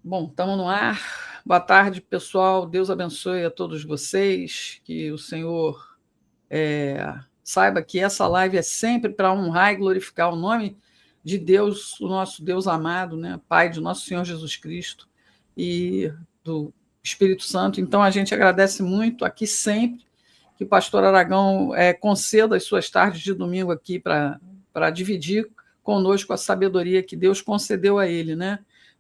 Bom, estamos no ar. Boa tarde, pessoal. Deus abençoe a todos vocês. Que o Senhor saiba que essa live é sempre para honrar e glorificar o nome de Deus, o nosso Deus amado, né? Pai de nosso Senhor Jesus Cristo e do Espírito Santo. Então, a gente agradece muito aqui sempre que o pastor Aragão conceda as suas tardes de domingo aqui para dividir conosco a sabedoria que Deus concedeu a ele, né?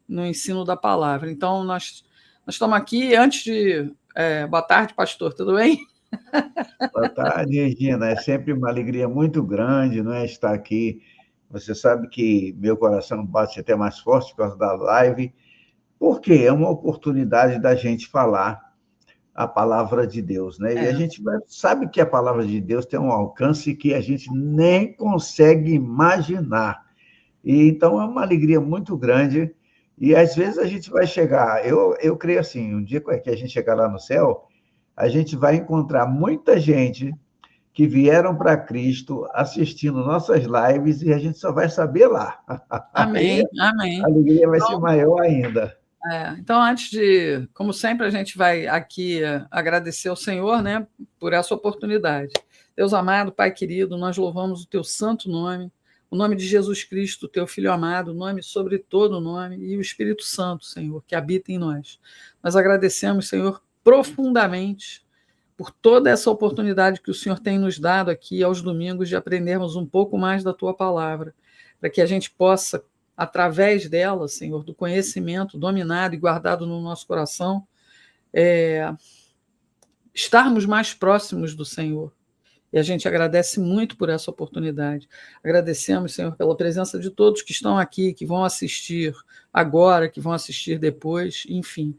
No ensino da palavra. Então, nós estamos aqui antes de... boa tarde, pastor, tudo bem? Boa tarde, Regina. É sempre uma alegria muito grande, não é, estar aqui. Você sabe que meu coração bate até mais forte por causa da live, porque é uma oportunidade da gente falar a palavra de Deus, né? E a gente sabe que a palavra de Deus tem um alcance que a gente nem consegue imaginar. E então é uma alegria muito grande. E às vezes a gente vai chegar, eu creio assim, um dia que a gente chegar lá no céu, a gente vai encontrar muita gente que vieram para Cristo assistindo nossas lives e a gente só vai saber lá. Aí Amém, amém. a alegria vai ser maior ainda. Então, antes de, como sempre, a gente vai aqui agradecer ao Senhor, né, por essa oportunidade. Deus amado, Pai querido, nós louvamos o teu santo nome, o nome de Jesus Cristo, teu Filho amado, o nome sobre todo o nome, e o Espírito Santo, Senhor, que habita em nós. Nós agradecemos, Senhor, profundamente por toda essa oportunidade que o Senhor tem nos dado aqui aos domingos de aprendermos um pouco mais da tua palavra, para que a gente possa, através dela, Senhor, do conhecimento dominado e guardado no nosso coração, estarmos mais próximos do Senhor. E a gente agradece muito por essa oportunidade. Agradecemos, Senhor, pela presença de todos que estão aqui, que vão assistir agora, que vão assistir depois, enfim.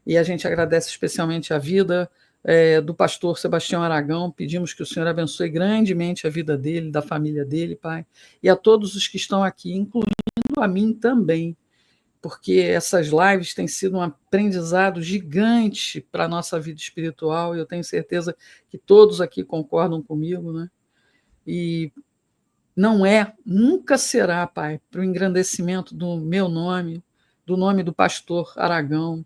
E a gente agradece especialmente a vida do pastor Sebastião Aragão. Pedimos que o Senhor abençoe grandemente a vida dele, da família dele, Pai, e a todos os que estão aqui, incluindo a mim também, porque essas lives têm sido um aprendizado gigante para a nossa vida espiritual, e eu tenho certeza que todos aqui concordam comigo, né? E não nunca será, Pai, para o engrandecimento do meu nome, do nome do pastor Aragão.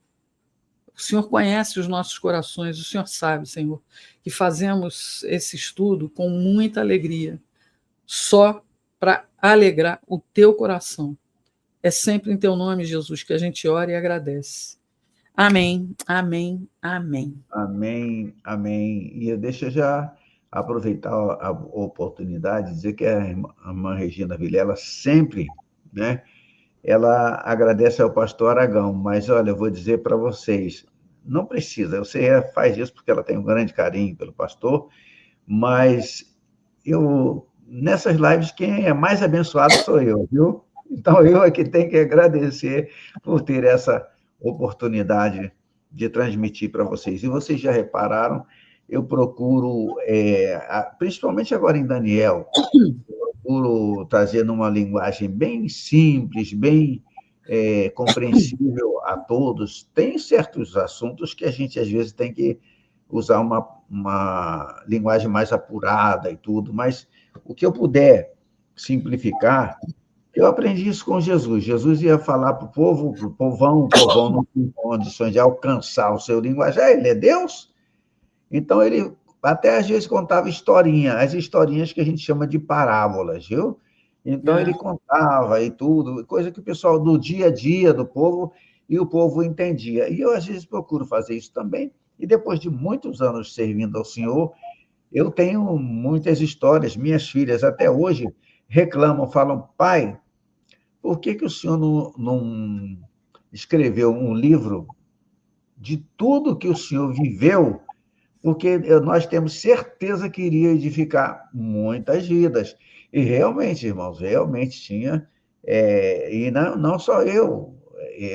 O Senhor conhece os nossos corações, o Senhor sabe, Senhor, que fazemos esse estudo com muita alegria, só para alegrar o teu coração. É sempre em teu nome, Jesus, que a gente ora e agradece. Amém, amém, amém. Amém, amém. E deixa eu já aproveitar a oportunidade de dizer que a irmã Regina Vilela sempre, né, ela agradece ao pastor Aragão, mas olha, eu vou dizer para vocês, não precisa, você faz isso porque ela tem um grande carinho pelo pastor, mas nessas lives, quem é mais abençoado sou eu, viu? Então, eu é que tenho que agradecer por ter essa oportunidade de transmitir para vocês. E vocês já repararam, eu procuro, principalmente agora em Daniel, procuro trazer numa linguagem bem simples, bem compreensível a todos. Tem certos assuntos que a gente, às vezes, tem que usar uma linguagem mais apurada e tudo, mas o que eu puder simplificar, eu aprendi isso com Jesus. Jesus ia falar para o povão não tem condições de alcançar o seu linguajar. Ele é Deus? Então, ele até às vezes contava historinha, as historinhas que a gente chama de parábolas, viu? Então, ele contava e tudo, coisa que o pessoal do dia a dia do povo, e o povo entendia. E eu, às vezes, procuro fazer isso também, e depois de muitos anos servindo ao Senhor, eu tenho muitas histórias. Minhas filhas, até hoje, reclamam, falam, pai, por que o senhor não escreveu um livro de tudo que o senhor viveu? Porque nós temos certeza que iria edificar muitas vidas. E realmente, irmãos, realmente tinha. E não só eu.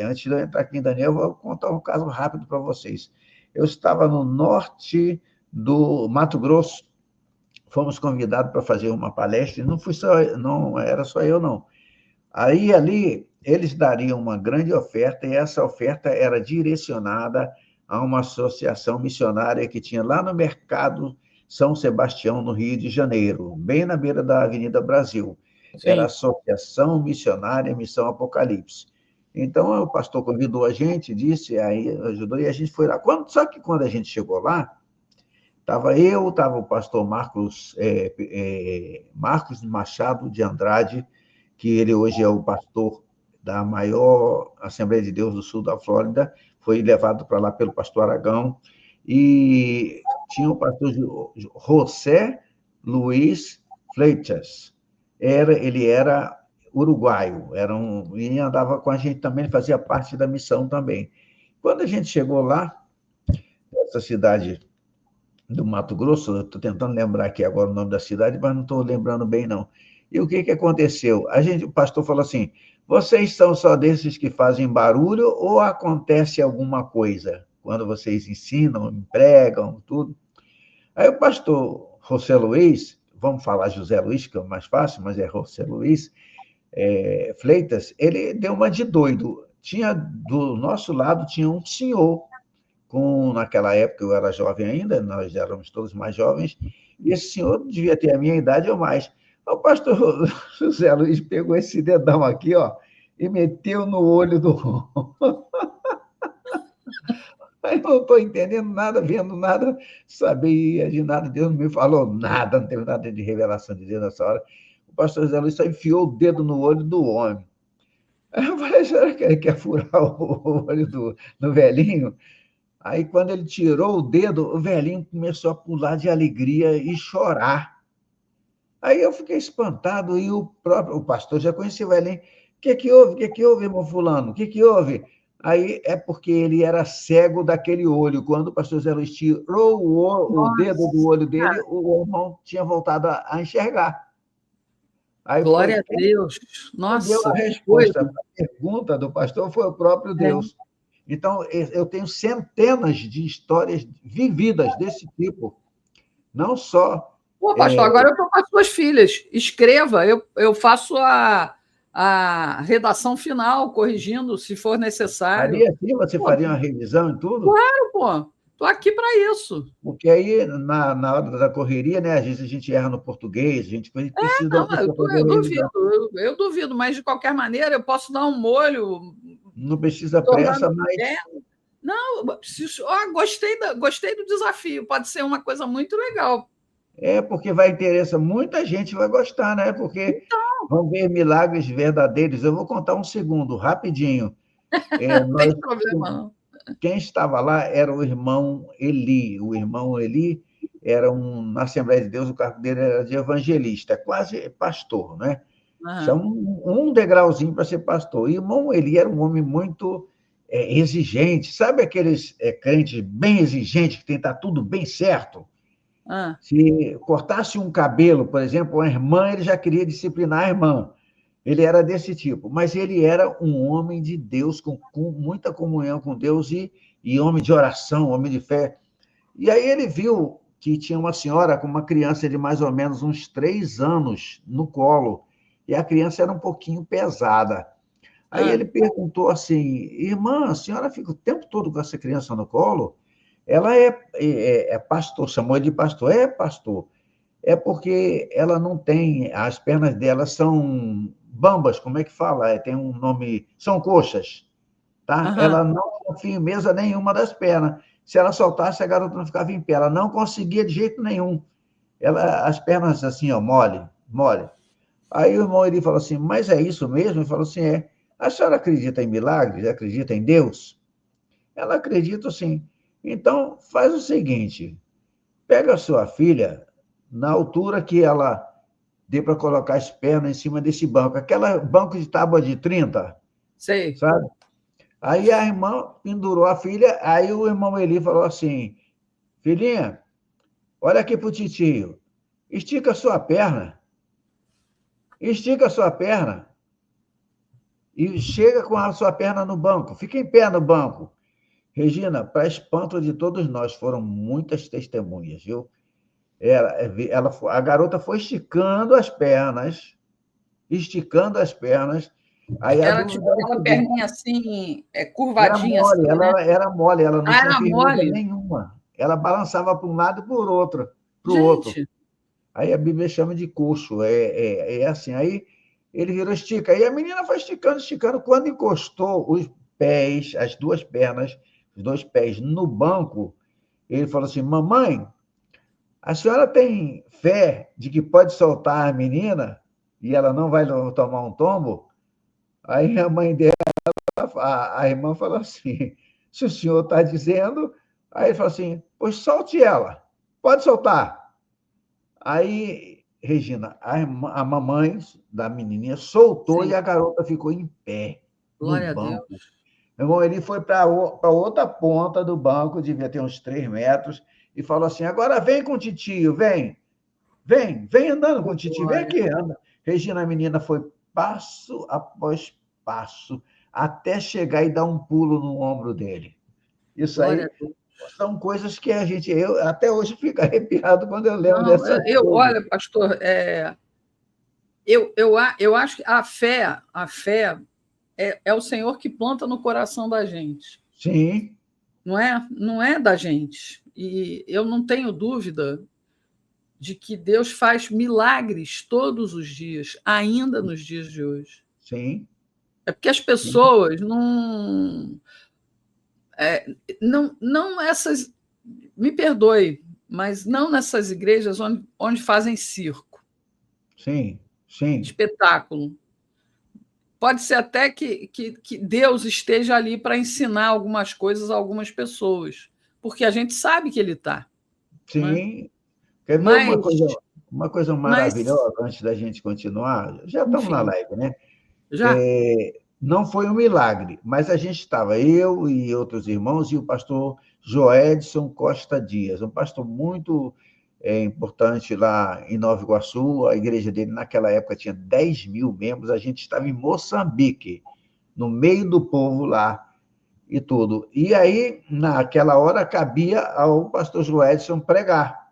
Antes de eu entrar aqui em Daniel, eu vou contar um caso rápido para vocês. Eu estava no norte do Mato Grosso, fomos convidados para fazer uma palestra, e não era só eu, não. Aí, ali, eles dariam uma grande oferta, e essa oferta era direcionada a uma associação missionária que tinha lá no Mercado São Sebastião, no Rio de Janeiro, bem na beira da Avenida Brasil. Sim. Era a Associação Missionária Missão Apocalipse. Então, o pastor convidou a gente, disse, aí ajudou, e a gente foi lá. Só que quando a gente chegou lá, estava o pastor Marcos Machado de Andrade, que ele hoje é o pastor da maior Assembleia de Deus do sul da Flórida, foi levado para lá pelo pastor Aragão, e tinha o pastor José Luiz Fleitas. Ele era uruguaio, e andava com a gente também, fazia parte da missão também. Quando a gente chegou lá, essa cidade do Mato Grosso, estou tentando lembrar aqui agora o nome da cidade, mas não estou lembrando bem, não. E o que aconteceu? O pastor falou assim, vocês são só desses que fazem barulho ou acontece alguma coisa? Quando vocês ensinam, empregam, tudo. Aí o pastor José Luiz, vamos falar José Luiz, que é o mais fácil, mas é José Luiz, Fleitas, ele deu uma de doido. Do nosso lado tinha um senhor, naquela época eu era jovem ainda, nós éramos todos mais jovens, e esse senhor devia ter a minha idade ou mais. O pastor José Luiz pegou esse dedão aqui, ó, e meteu no olho do homem. Aí não estou entendendo nada, vendo nada, sabia de nada, Deus não me falou nada, não teve nada de revelação de Deus nessa hora. O pastor José Luiz só enfiou o dedo no olho do homem. Aí eu falei, será que ele quer furar o olho do velhinho? Aí, quando ele tirou o dedo, o velhinho começou a pular de alegria e chorar. Aí eu fiquei espantado, e o pastor já conhecia o velhinho. O que houve? O que houve, irmão fulano? O que houve? Aí é porque ele era cego daquele olho. Quando o pastor Zé Luiz tirou o dedo do olho dele, o irmão tinha voltado a enxergar. Aí Glória a Deus. Nossa, deu a resposta para a pergunta do pastor foi o próprio Deus. Então, eu tenho centenas de histórias vividas desse tipo. Não só... Pô, pastor, agora eu estou com as suas filhas. Escreva, eu faço a redação final, corrigindo, se for necessário. Faria assim? Você faria uma revisão e tudo? Claro, pô. Estou aqui para isso. Porque aí, na hora da correria, né, às vezes a gente erra no português, a gente precisa de uma pessoa para fazer a revisão. Eu duvido, mas de qualquer maneira eu posso dar um molho. Não precisa pressa, mas... Não, gostei do desafio, pode ser uma coisa muito legal. Porque vai interessar, muita gente vai gostar, né? Porque vão ver milagres verdadeiros. Eu vou contar um segundo, rapidinho. Não tem problema, não. Quem estava lá era o irmão Eli. O irmão Eli era na Assembleia de Deus, o cargo dele era de evangelista, quase pastor, né? Só um degrauzinho para ser pastor. E o irmão Eli era um homem muito exigente. Sabe aqueles crentes bem exigentes, que tem que estar tudo bem certo? Se cortasse um cabelo, por exemplo, uma irmã, ele já queria disciplinar a irmã. Ele era desse tipo, mas ele era um homem de Deus, com muita comunhão com Deus, e homem de oração, homem de fé. E aí ele viu que tinha uma senhora com uma criança de mais ou menos uns 3 anos no colo, e a criança era um pouquinho pesada. Aí ele perguntou assim, irmã, a senhora fica o tempo todo com essa criança no colo? Ela é pastor, chamou ele de pastor. É, pastor. É porque ela não tem... As pernas dela são bambas, como é que fala? Tem um nome... São coxas, tá? Ela não tem firmeza nenhuma das pernas. Se ela soltasse, a garota não ficava em pé. Ela não conseguia de jeito nenhum. As pernas assim, ó, mole. Aí o irmão ele falou assim, mas é isso mesmo? Ele falou assim, a senhora acredita em milagres? Acredita em Deus? Ela acredita, sim. Então, faz o seguinte, pega a sua filha na altura que ela dê para colocar as pernas em cima desse banco, aquele banco de tábua de 30, sei. Sabe? Aí a irmã pendurou a filha, aí o irmão Eli falou assim, filhinha, olha aqui para o titio, estica a sua perna, e chega com a sua perna no banco, fica em pé no banco. Regina, para espanto de todos nós, foram muitas testemunhas, viu? A garota foi esticando as pernas, aí a era dúvida tipo aquela perninha assim, curvadinha. Era mole, ela não tinha firmeza mole. nenhuma. Ela balançava para um lado e para o outro. Gente. Aí a Bíblia chama de coxo, assim. Aí ele virou, estica. E a menina foi esticando, esticando. Quando encostou os pés, as duas pernas, os dois pés no banco, ele falou assim, mamãe, a senhora tem fé de que pode soltar a menina e ela não vai tomar um tombo? Aí a mãe dela, a irmã falou assim, se o senhor está dizendo... Aí ele falou assim, pois solte ela, pode soltar. Aí, Regina, a mamãe da menininha soltou Sim. e a garota ficou em pé no Glória a Deus. banco. Meu irmão, ele foi para outra ponta do banco, devia ter uns 3 metros, e falou assim, agora vem com o titio, vem andando com o titio, vem aqui, anda. Regina, a menina foi passo após passo, até chegar e dar um pulo no ombro dele. Isso Glória aí a Deus. são coisas que eu até hoje fico arrepiado quando eu lembro Não, dessas coisas. olha, pastor, eu acho que a fé é o Senhor que planta no coração da gente. Sim. Não é da gente. E eu não tenho dúvida de que Deus faz milagres todos os dias, ainda nos dias de hoje. Sim. É porque as pessoas não essas, me perdoe, mas não nessas igrejas onde fazem circo, Sim. Sim. espetáculo. Pode ser até que Deus esteja ali para ensinar algumas coisas a algumas pessoas, porque a gente sabe que ele está. Né? Sim. Quer ver uma coisa Mas, maravilhosa antes da gente continuar? Já estamos na enfim, live, né? já. Não foi um milagre, mas a gente estava, eu e outros irmãos, e o pastor Joedson Costa Dias, um pastor muito importante lá em Nova Iguaçu. A igreja dele, naquela época, tinha 10 mil membros. A gente estava em Moçambique, no meio do povo lá e tudo. E aí, naquela hora, cabia ao pastor Joedson pregar.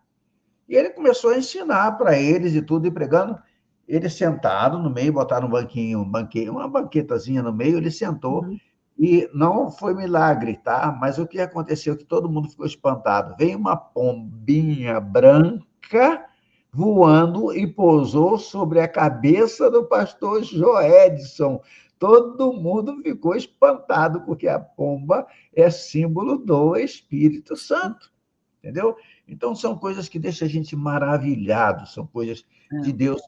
E ele começou a ensinar para eles e tudo, e pregando. Ele sentado no meio, botaram uma banquetazinha no meio, ele sentou, Uhum. e não foi milagre, tá? Mas o que aconteceu é que todo mundo ficou espantado. Veio uma pombinha branca voando e pousou sobre a cabeça do pastor Joedson. Todo mundo ficou espantado, porque a pomba é símbolo do Espírito Santo, entendeu? Então, são coisas que deixam a gente maravilhado, são coisas de Deus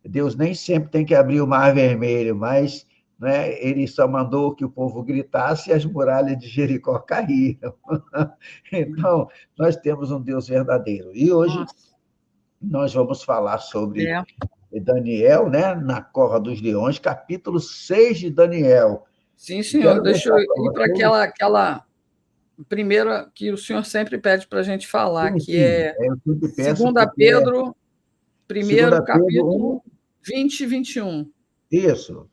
Deus nem sempre tem que abrir o Mar Vermelho, mas, né, ele só mandou que o povo gritasse e as muralhas de Jericó caíram. Então, nós temos um Deus verdadeiro. E hoje Nossa, nós vamos falar sobre é. Daniel, né, na Cova dos Leões, capítulo 6 de Daniel. Sim, E senhor. quero Deixa eu deixar para ir para vocês, aquela primeira que o senhor sempre pede para a gente falar, sim, que sim, é eu sempre peço 2 porque Pedro, primeiro 2 Pedro capítulo 1, 20 e 21. isso.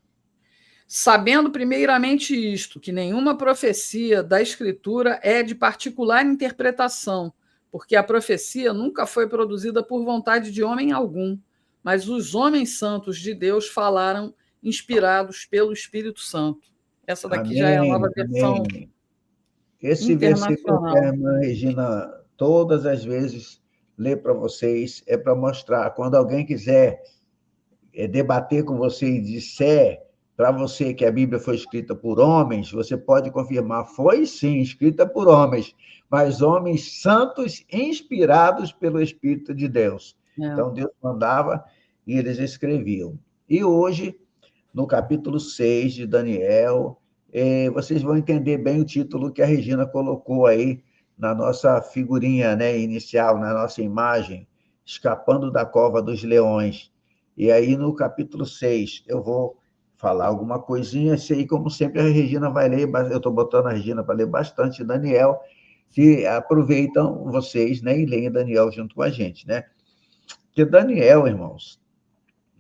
Sabendo primeiramente isto, que nenhuma profecia da Escritura é de particular interpretação, porque a profecia nunca foi produzida por vontade de homem algum, mas os homens santos de Deus falaram inspirados pelo Espírito Santo. Essa daqui já é a nova Amém, versão amém. Esse versículo que a internacional. irmã Regina todas as vezes lê para vocês é para mostrar, quando alguém quiser debater com você e disser para você que a Bíblia foi escrita por homens, você pode confirmar, foi sim, escrita por homens, mas homens santos inspirados pelo Espírito de Deus. É. Então, Deus mandava e eles escreviam. E hoje, no capítulo 6 de Daniel, vocês vão entender bem o título que a Regina colocou aí na nossa figurinha, né, inicial, na nossa imagem, Escapando da Cova dos Leões. E aí, no capítulo 6, eu vou falar alguma coisinha, e como sempre, a Regina vai ler, eu estou botando a Regina para ler bastante Daniel, que aproveitam vocês, né, e leem Daniel junto com a gente, né? Porque Daniel, irmãos,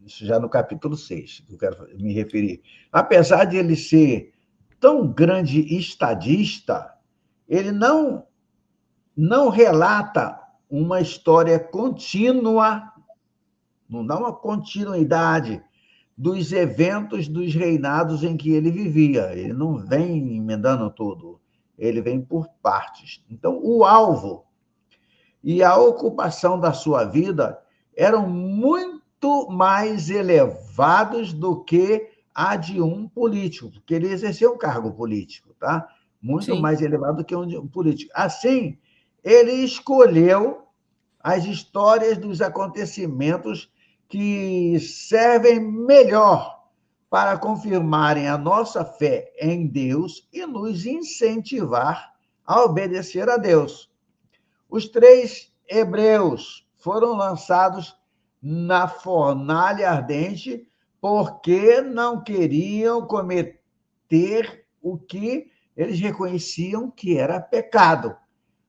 isso já no capítulo 6, que eu quero me referir, apesar de ele ser tão grande estadista, ele não relata uma história contínua, não dá uma continuidade dos eventos dos reinados em que ele vivia. Ele não vem emendando tudo, ele vem por partes. Então, o alvo e a ocupação da sua vida eram muito muito mais elevados do que a de um político, porque ele exerceu um cargo político, tá? Muito Sim. mais elevado do que um político. Assim, ele escolheu as histórias dos acontecimentos que servem melhor para confirmarem a nossa fé em Deus e nos incentivar a obedecer a Deus. Os 3 hebreus foram lançados na fornalha ardente porque não queriam cometer o que eles reconheciam que era pecado.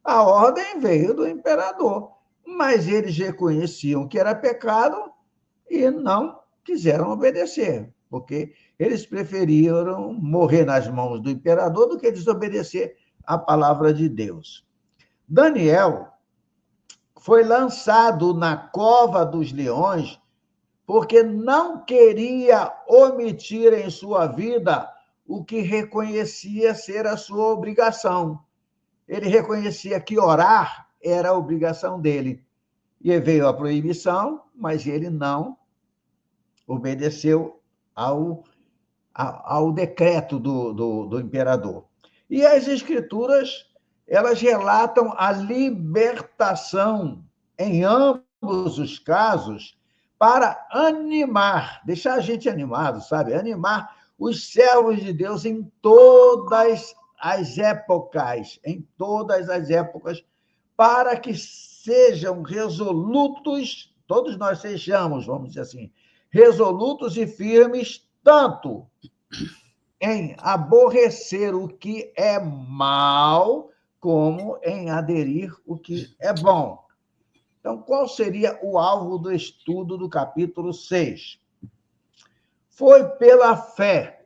A ordem veio do imperador, mas eles reconheciam que era pecado e não quiseram obedecer, porque eles preferiram morrer nas mãos do imperador do que desobedecer à palavra de Deus. Daniel foi lançado na cova dos leões porque não queria omitir em sua vida o que reconhecia ser a sua obrigação. Ele reconhecia que orar era a obrigação dele. E veio a proibição, mas ele não obedeceu ao decreto do imperador. E as escrituras, elas relatam a libertação em ambos os casos para animar, deixar a gente animado, sabe? Animar os servos de Deus em todas as épocas, para que sejam resolutos, todos nós sejamos, vamos dizer assim, resolutos e firmes, tanto em aborrecer o que é mal, como em aderir o que é bom. Então, qual seria o alvo do estudo do capítulo 6? Foi pela fé.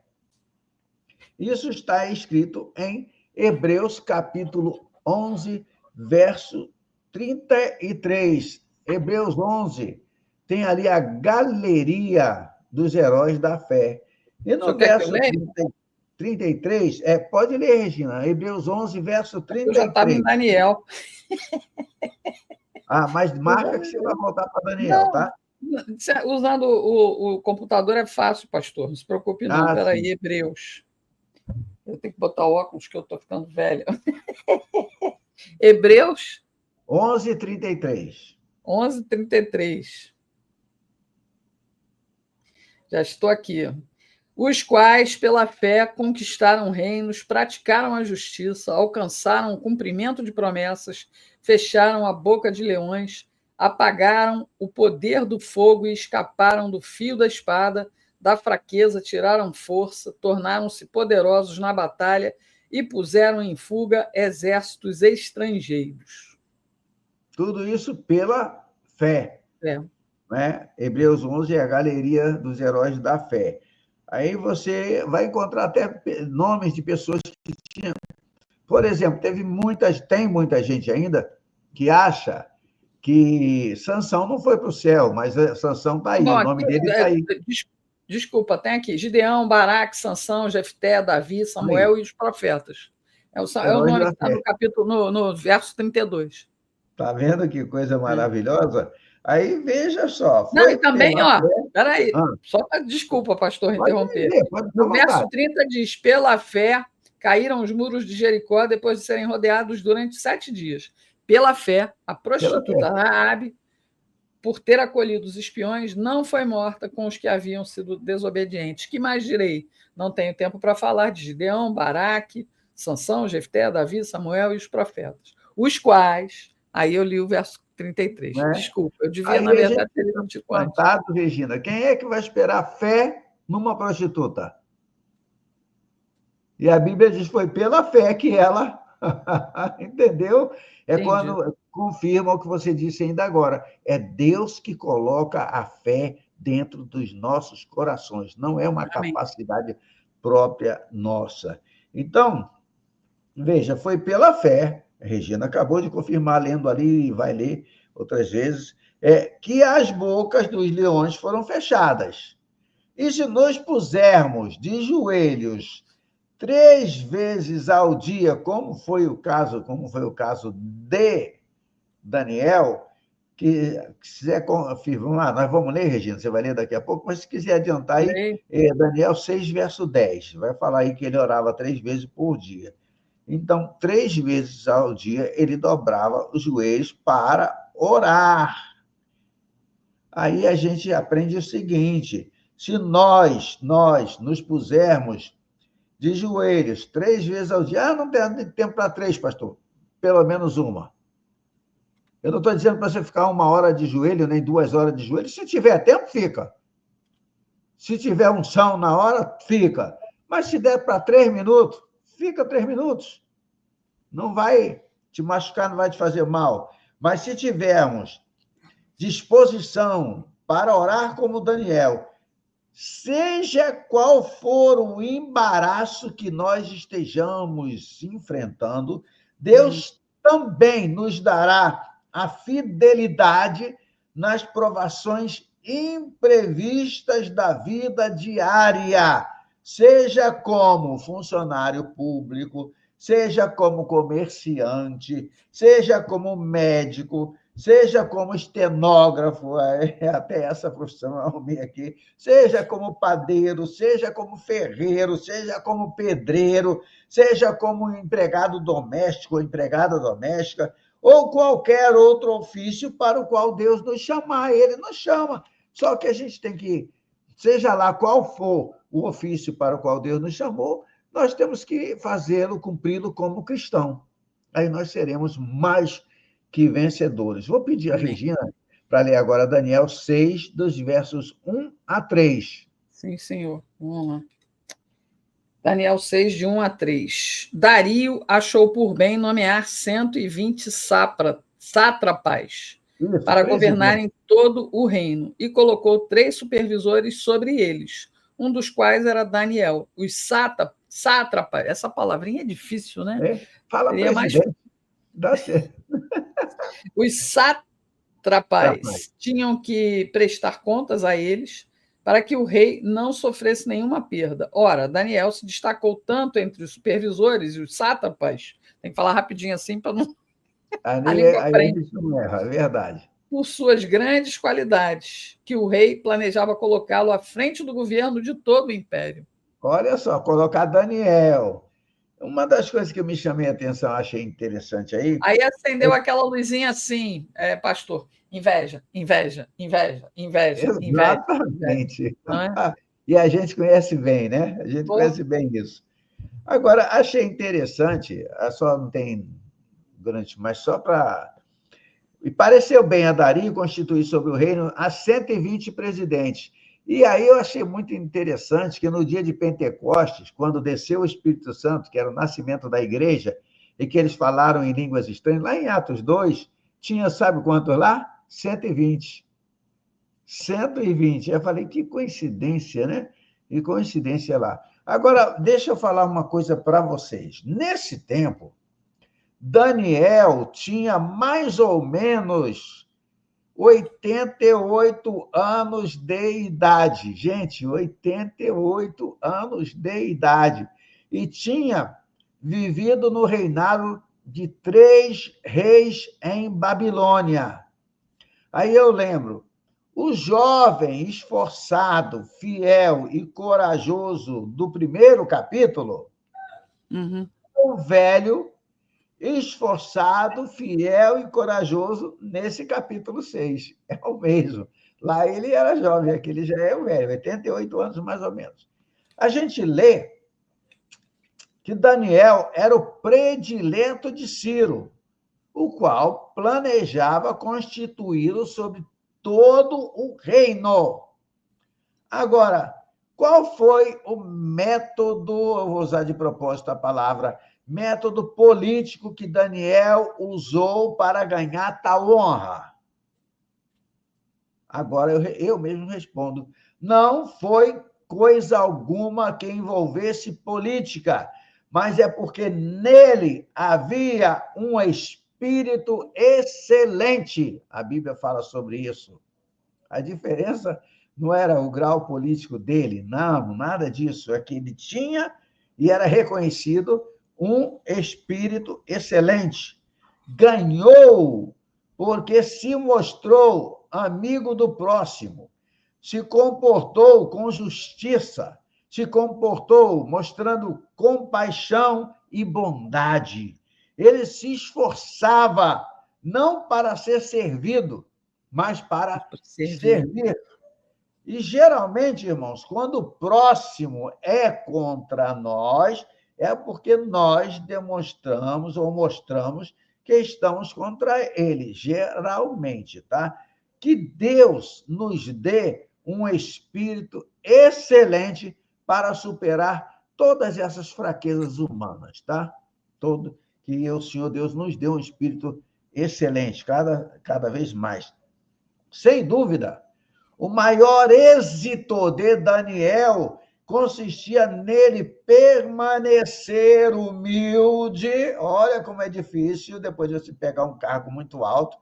Isso está escrito em Hebreus, capítulo 11, verso 33. Hebreus 11 tem ali a galeria dos heróis da fé. E no verso 33, pode ler, Regina, Hebreus 11, verso 33. Eu já estava em Daniel. Mas marca que você vai voltar para Daniel, tá? Usando o computador é fácil, pastor, não se preocupe não. Espera aí, Hebreus. Eu tenho que botar o óculos, que eu estou ficando velha. Hebreus 11:33. 11:33. Já estou aqui. Os quais, pela fé, conquistaram reinos, praticaram a justiça, alcançaram o cumprimento de promessas, fecharam a boca de leões, apagaram o poder do fogo e escaparam do fio da espada, da fraqueza tiraram força, tornaram-se poderosos na batalha e puseram em fuga exércitos estrangeiros. Tudo isso pela fé. Né? Hebreus 11 é a galeria dos heróis da fé. Aí você vai encontrar até nomes de pessoas que tinham. Por exemplo, tem muita gente ainda que acha que Sansão não foi para o céu, mas Sansão está aí, o nome dele está aí. Desculpa, tem aqui Gideão, Baraque, Sansão, Jefté, Davi, Samuel e os profetas. É o nome que está no capítulo, no verso 32. Está vendo que coisa maravilhosa? Aí, veja só. Não, e também, peraí, desculpa, pastor, interromper. No verso 30 diz: pela fé caíram os muros de Jericó depois de serem rodeados durante 7 dias. Pela fé, a prostituta Raabe, por ter acolhido os espiões, não foi morta com os que haviam sido desobedientes. Que mais direi? Não tenho tempo para falar de Gideão, Baraque, Sansão, Jefté, Davi, Samuel e os profetas, os quais... Aí eu li o verso 33. Desculpa, eu devia, na verdade, ter lido antes. Regina, quem é que vai esperar fé numa prostituta? E a Bíblia diz que foi pela fé que ela... Entendeu? Quando confirma o que você disse ainda agora. É Deus que coloca a fé dentro dos nossos corações. Não é uma capacidade própria nossa. Então, veja, foi pela fé, a Regina acabou de confirmar, lendo ali, vai ler outras vezes, que as bocas dos leões foram fechadas. E se nós pusermos de joelhos 3 vezes ao dia, como foi o caso de Daniel, que quiser confirmar, nós vamos ler, Regina, você vai ler daqui a pouco, mas se quiser adiantar aí, Daniel 6, verso 10, vai falar aí que ele orava 3 vezes por dia. Então, 3 vezes ao dia, ele dobrava os joelhos para orar. Aí a gente aprende o seguinte, se nós nos pusermos de joelhos 3 vezes ao dia, não tem tempo para 3, pastor, pelo menos uma. Eu não estou dizendo para você ficar 1 hora de joelho, nem 2 horas de joelho. Se tiver tempo, fica. Se tiver unção na hora, fica. Mas se der para 3 minutos, fica 3 minutos. Não vai te machucar, não vai te fazer mal. Mas se tivermos disposição para orar como Daniel, seja qual for o embaraço que nós estejamos enfrentando, Deus também nos dará a fidelidade nas provações imprevistas da vida diária, seja como funcionário público, seja como comerciante, seja como médico, seja como estenógrafo, até essa profissão eu arrumei aqui, seja como padeiro, seja como ferreiro, seja como pedreiro, seja como empregado doméstico ou empregada doméstica, ou qualquer outro ofício para o qual Deus nos chamar. Ele nos chama. Só que a gente tem que, seja lá qual for o ofício para o qual Deus nos chamou, nós temos que fazê-lo, cumpri-lo como cristão. Aí nós seremos mais que vencedores. Vou pedir a Regina para ler agora Daniel 6, dos versos 1 a 3. Sim, senhor. Vamos lá. Daniel 6, de 1 a 3. Dario achou por bem nomear 120 sátrapas para governarem todo o reino e colocou 3 supervisores sobre eles, um dos quais era Daniel. Os sátrapas, essa palavrinha é difícil, né? Fala presidente. Dá certo. Os sátrapas tinham que prestar contas a eles para que o rei não sofresse nenhuma perda. Ora, Daniel se destacou tanto entre os supervisores e os sátrapas, tem que falar rapidinho assim para não... Aí a gente não erra, é verdade. Por suas grandes qualidades, que o rei planejava colocá-lo à frente do governo de todo o império. Olha só, colocar Daniel. Uma das coisas que eu me chamei a atenção, achei interessante aí... Aí acendeu aquela luzinha assim, pastor, inveja, inveja, inveja, inveja. Exatamente. Inveja, e a gente conhece bem, né? A gente conhece bem isso. Agora, achei interessante, só não tem grande, mas só para... E pareceu bem a Dario constituir sobre o reino a 120 presidentes. E aí eu achei muito interessante que no dia de Pentecostes, quando desceu o Espírito Santo, que era o nascimento da igreja, e que eles falaram em línguas estranhas, lá em Atos 2, tinha, sabe quantos lá? 120. 120. Eu falei, que coincidência, né? Que coincidência lá. Agora, deixa eu falar uma coisa para vocês. Nesse tempo, Daniel tinha mais ou menos 88 anos de idade. Gente, 88 anos de idade. E tinha vivido no reinado de 3 reis em Babilônia. Aí eu lembro, o jovem, esforçado, fiel e corajoso do primeiro capítulo, o velho, esforçado, fiel e corajoso nesse capítulo 6. É o mesmo. Lá ele era jovem, aqui ele já é o velho, 88 anos mais ou menos. A gente lê que Daniel era o predileto de Ciro, o qual planejava constituí-lo sobre todo o reino. Agora, qual foi o método, eu vou usar de propósito a palavra, método político que Daniel usou para ganhar tal honra? Agora eu mesmo respondo. Não foi coisa alguma que envolvesse política, mas é porque nele havia um espírito excelente. A Bíblia fala sobre isso. A diferença não era o grau político dele, não, nada disso. É que ele tinha e era reconhecido um espírito excelente. Ganhou porque se mostrou amigo do próximo, se comportou com justiça, se comportou mostrando compaixão e bondade. Ele se esforçava não para ser servido, mas para servir. E, geralmente, irmãos, quando o próximo é contra nós, é porque nós demonstramos ou mostramos que estamos contra ele, geralmente, tá? Que Deus nos dê um espírito excelente para superar todas essas fraquezas humanas, tá? Que o Senhor Deus nos dê um espírito excelente, cada vez mais. Sem dúvida, o maior êxito de Daniel consistia nele permanecer humilde. Olha como é difícil, depois de você pegar um cargo muito alto.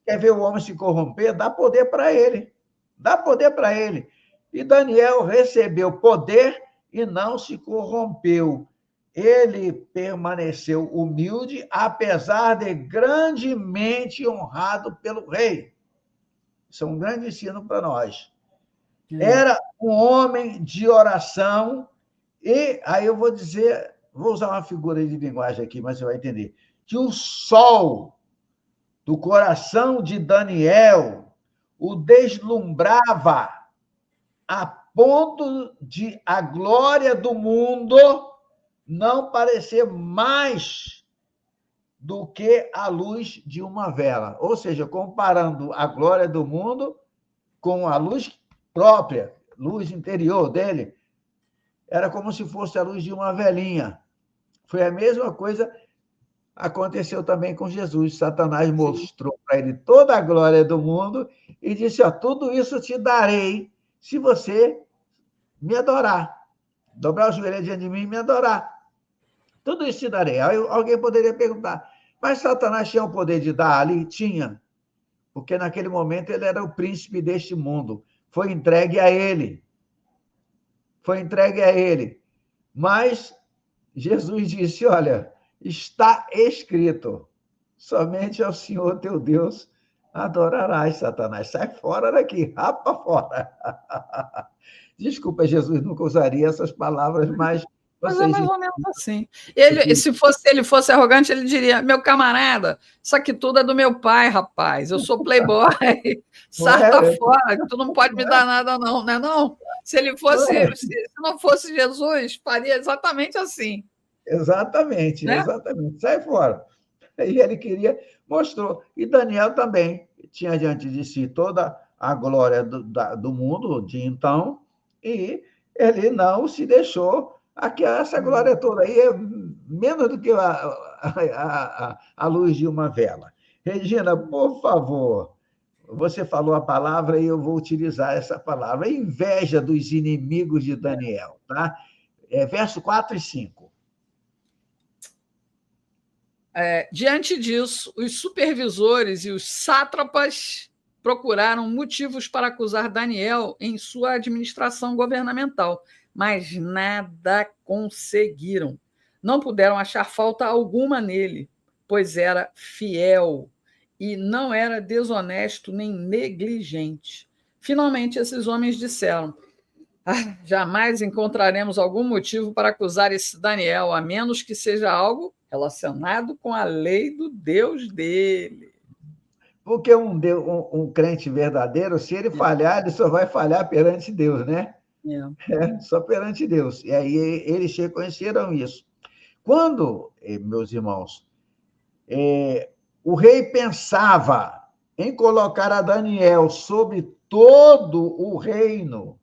Quer ver o homem se corromper? Dá poder para ele. Dá poder para ele. E Daniel recebeu poder e não se corrompeu. Ele permaneceu humilde, apesar de grandemente honrado pelo rei. Isso é um grande ensino para nós. Era um homem de oração, e aí eu vou usar uma figura de linguagem aqui, mas você vai entender, que o sol do coração de Daniel o deslumbrava a ponto de a glória do mundo não parecer mais do que a luz de uma vela. Ou seja, comparando a glória do mundo com a luz própria, luz interior dele, era como se fosse a luz de uma velinha. Foi a mesma coisa aconteceu também com Jesus. Satanás mostrou para ele toda a glória do mundo e disse, tudo isso te darei se você me adorar. Dobrar o joelho diante de mim e me adorar. Tudo isso te darei. Aí alguém poderia perguntar, mas Satanás tinha o poder de dar ali? Tinha. Porque naquele momento ele era o príncipe deste mundo. Foi entregue a ele. Foi entregue a ele. Mas Jesus disse, olha, está escrito, somente ao Senhor teu Deus adorarás, Satanás. Sai fora daqui, rapa fora. Desculpa, Jesus nunca usaria essas palavras, mas... Mas é mais ou menos assim. Se ele fosse arrogante, ele diria, meu camarada, isso aqui tudo é do meu pai, rapaz. Eu sou playboy. Sarta fora, tu não pode me dar nada, não, né? Não? Se não fosse Jesus, faria exatamente assim. Exatamente, né? Exatamente. Sai fora. E ele mostrou. E Daniel também tinha diante de si toda a glória do mundo de então, e ele não se deixou. Essa glória toda aí é menos do que a luz de uma vela. Regina, por favor, você falou a palavra e eu vou utilizar essa palavra. Inveja dos inimigos de Daniel, tá? Verso 4 e 5. Diante disso, os supervisores e os sátrapas procuraram motivos para acusar Daniel em sua administração governamental, mas nada conseguiram. Não puderam achar falta alguma nele, pois era fiel e não era desonesto nem negligente. Finalmente, esses homens disseram, jamais encontraremos algum motivo para acusar esse Daniel, a menos que seja algo relacionado com a lei do Deus dele. Porque um crente verdadeiro, se ele falhar, ele só vai falhar perante Deus, né? Só perante Deus. E aí eles reconheceram isso. Quando, meus irmãos, o rei pensava em colocar a Daniel sobre todo o reino,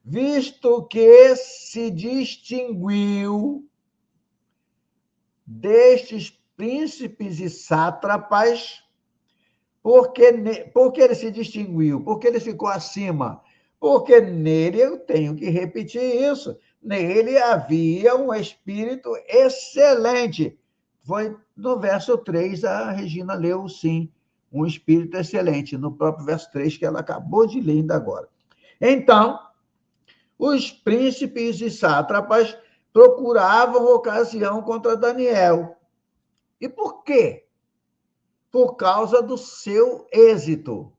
visto que se distinguiu destes príncipes e sátrapas, porque ele se distinguiu, porque ele ficou acima, porque nele, eu tenho que repetir isso, nele havia um espírito excelente. Foi no verso 3, a Regina leu, sim, um espírito excelente, no próprio verso 3, que ela acabou de ler ainda agora. Então, os príncipes e sátrapas procuravam ocasião contra Daniel. E por quê? por causa do seu êxito.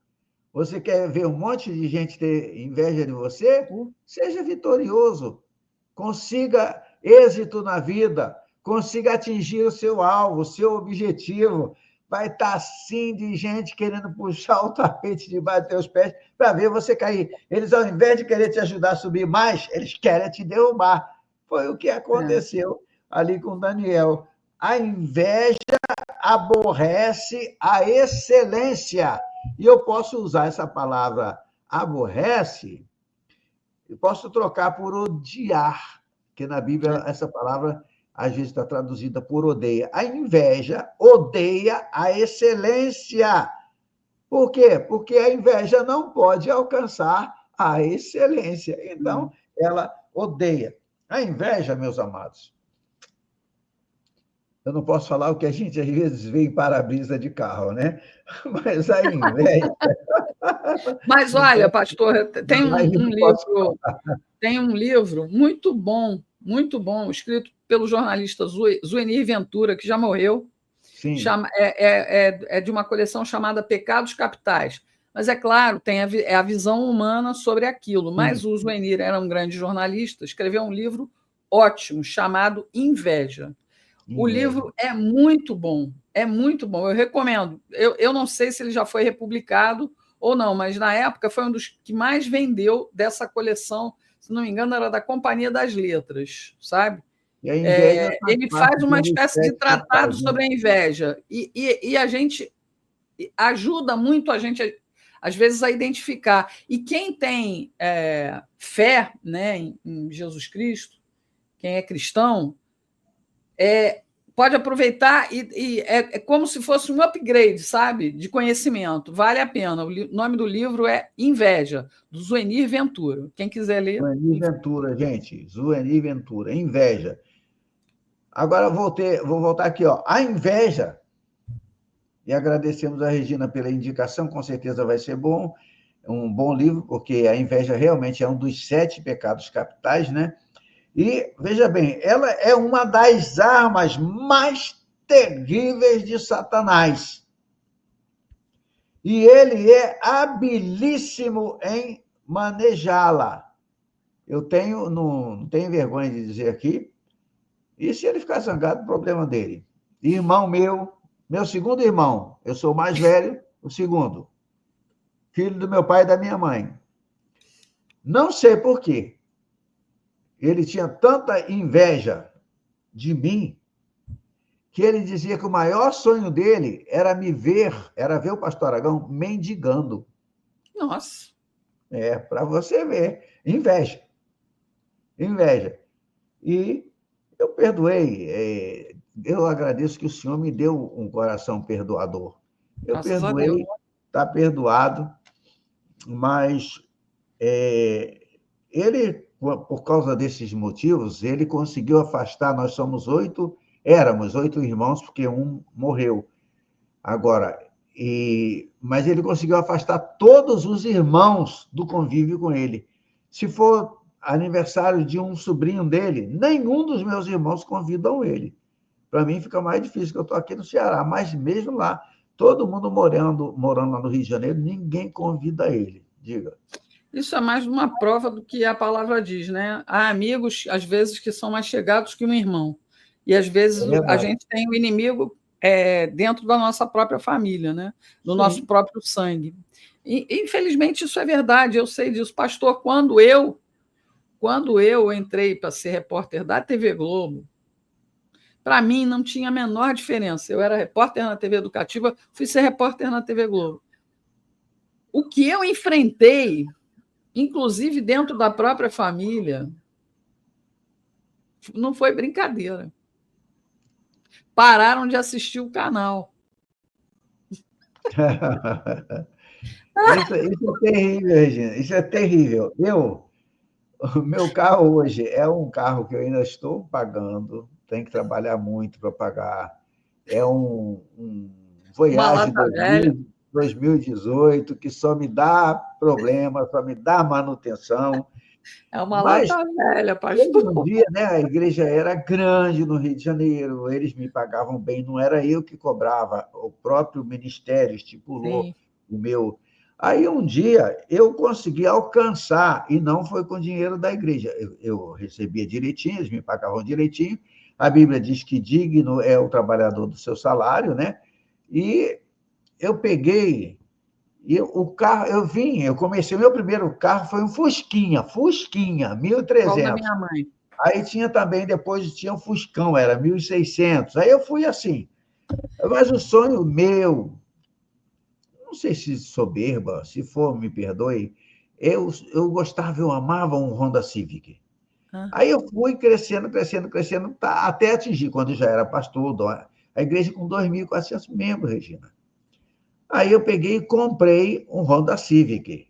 Você quer ver um monte de gente ter inveja de você? Seja vitorioso, consiga êxito na vida, consiga atingir o seu alvo, o seu objetivo. Vai estar assim de gente querendo puxar o tapete debaixo dos teus pés para ver você cair. Eles, ao invés de querer te ajudar a subir mais, eles querem te derrubar. Foi o que aconteceu ali com Daniel. A inveja aborrece a excelência. E eu posso usar essa palavra aborrece, eu posso trocar por odiar, que na Bíblia essa palavra às vezes está traduzida por odeia. A inveja odeia a excelência. Por quê? Porque a inveja não pode alcançar a excelência. Então, ela odeia. A inveja, meus amados, eu não posso falar o que a gente às vezes vê em para-brisa de carro, né? Mas a inveja. Mas olha, pastor, livro, tem um livro muito bom, escrito pelo jornalista Zuenir Ventura, que já morreu. Sim. É de uma coleção chamada Pecados Capitais. Mas, é claro, tem a visão humana sobre aquilo. Mas o Zuenir era um grande jornalista, escreveu um livro ótimo, chamado Inveja. O livro é muito bom, eu recomendo. Eu não sei se ele já foi republicado ou não, mas na época foi um dos que mais vendeu dessa coleção, se não me engano, era da Companhia das Letras, sabe? Ele faz uma espécie de tratado sobre a inveja, e a gente ajuda muito a gente, às vezes, a identificar. E quem tem fé, né, em Jesus Cristo, quem é cristão, pode aproveitar e é como se fosse um upgrade, sabe, de conhecimento. Vale a pena. O nome do livro é Inveja, do Zuenir Ventura. Quem quiser ler. Zuenir Ventura, gente. Zuenir Ventura. Inveja. Agora vou voltar aqui, ó. A inveja. E agradecemos a Regina pela indicação, com certeza vai ser bom. Um bom livro, porque a inveja realmente é um dos 7 pecados capitais, né? E, veja bem, ela é uma das armas mais terríveis de Satanás. E ele é habilíssimo em manejá-la. Eu não tenho vergonha de dizer aqui, e se ele ficar zangado, problema dele. Irmão meu segundo irmão, eu sou o mais velho, o segundo, filho do meu pai e da minha mãe. Não sei por quê. Ele tinha tanta inveja de mim que ele dizia que o maior sonho dele era ver o pastor Aragão mendigando. Nossa! Para você ver. Inveja. E eu perdoei. Eu agradeço que o Senhor me deu um coração perdoador. Eu perdoei, está perdoado, mas ele, por causa desses motivos, ele conseguiu afastar, éramos 8 irmãos, porque um morreu. Agora, mas ele conseguiu afastar todos os irmãos do convívio com ele. Se for aniversário de um sobrinho dele, nenhum dos meus irmãos convidam ele. Para mim fica mais difícil, porque eu estou aqui no Ceará, mas mesmo lá, todo mundo morando lá no Rio de Janeiro, ninguém convida ele. Diga. Isso é mais uma prova do que a palavra diz, né? Há amigos, às vezes, que são mais chegados que um irmão. E, às vezes, a gente tem um inimigo dentro da nossa própria família, né? Do nosso próprio sangue. E, infelizmente, isso é verdade, eu sei disso. Pastor, quando eu entrei para ser repórter da TV Globo, para mim não tinha a menor diferença. Eu era repórter na TV Educativa, fui ser repórter na TV Globo. O que eu enfrentei, inclusive dentro da própria família, não foi brincadeira. Pararam de assistir o canal. Isso é terrível, Regina. Isso é terrível. O meu carro hoje é um carro que eu ainda estou pagando, tenho que trabalhar muito para pagar. É um Voyage 2018, que só me dá problema, só me dá manutenção. É uma Mas lata velha, teve pastor. um dia, né, a igreja era grande no Rio de Janeiro, eles me pagavam bem, não era eu que cobrava, o próprio ministério estipulou Sim. o meu. Aí um dia eu consegui alcançar, e não foi com dinheiro da igreja, eu recebia direitinho, eles me pagavam direitinho, a Bíblia diz que digno é o trabalhador do seu salário, né? E eu peguei, e o carro, eu comecei, o meu primeiro carro foi um Fusquinha, Igual da 1.300. minha mãe. Aí tinha também, depois tinha um Fuscão, era 1.600. Aí eu fui assim. Mas o sonho meu, não sei se soberba, se for, me perdoe, eu gostava, eu amava um Honda Civic. Ah, Aí eu fui crescendo, tá, até atingir, quando eu já era pastor, a igreja com 2.400 membros, Regina. Aí eu peguei e comprei um Honda Civic.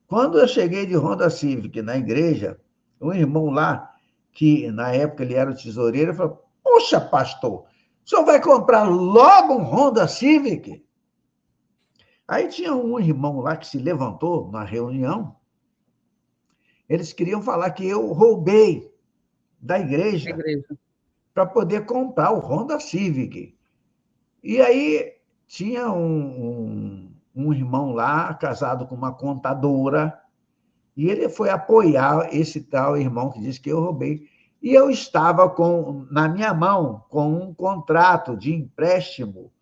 Quando eu cheguei de Honda Civic na igreja, um irmão lá, que na época ele era o tesoureiro, falou: Poxa, pastor, o senhor vai comprar logo um Honda Civic? Aí tinha um irmão lá que se levantou na reunião, eles queriam falar que eu roubei da a igreja igreja. para poder comprar o Honda Civic. E aí tinha um irmão lá, casado com uma contadora, e ele foi apoiar esse tal irmão que disse que eu roubei. E eu estava na minha mão com um contrato de empréstimo.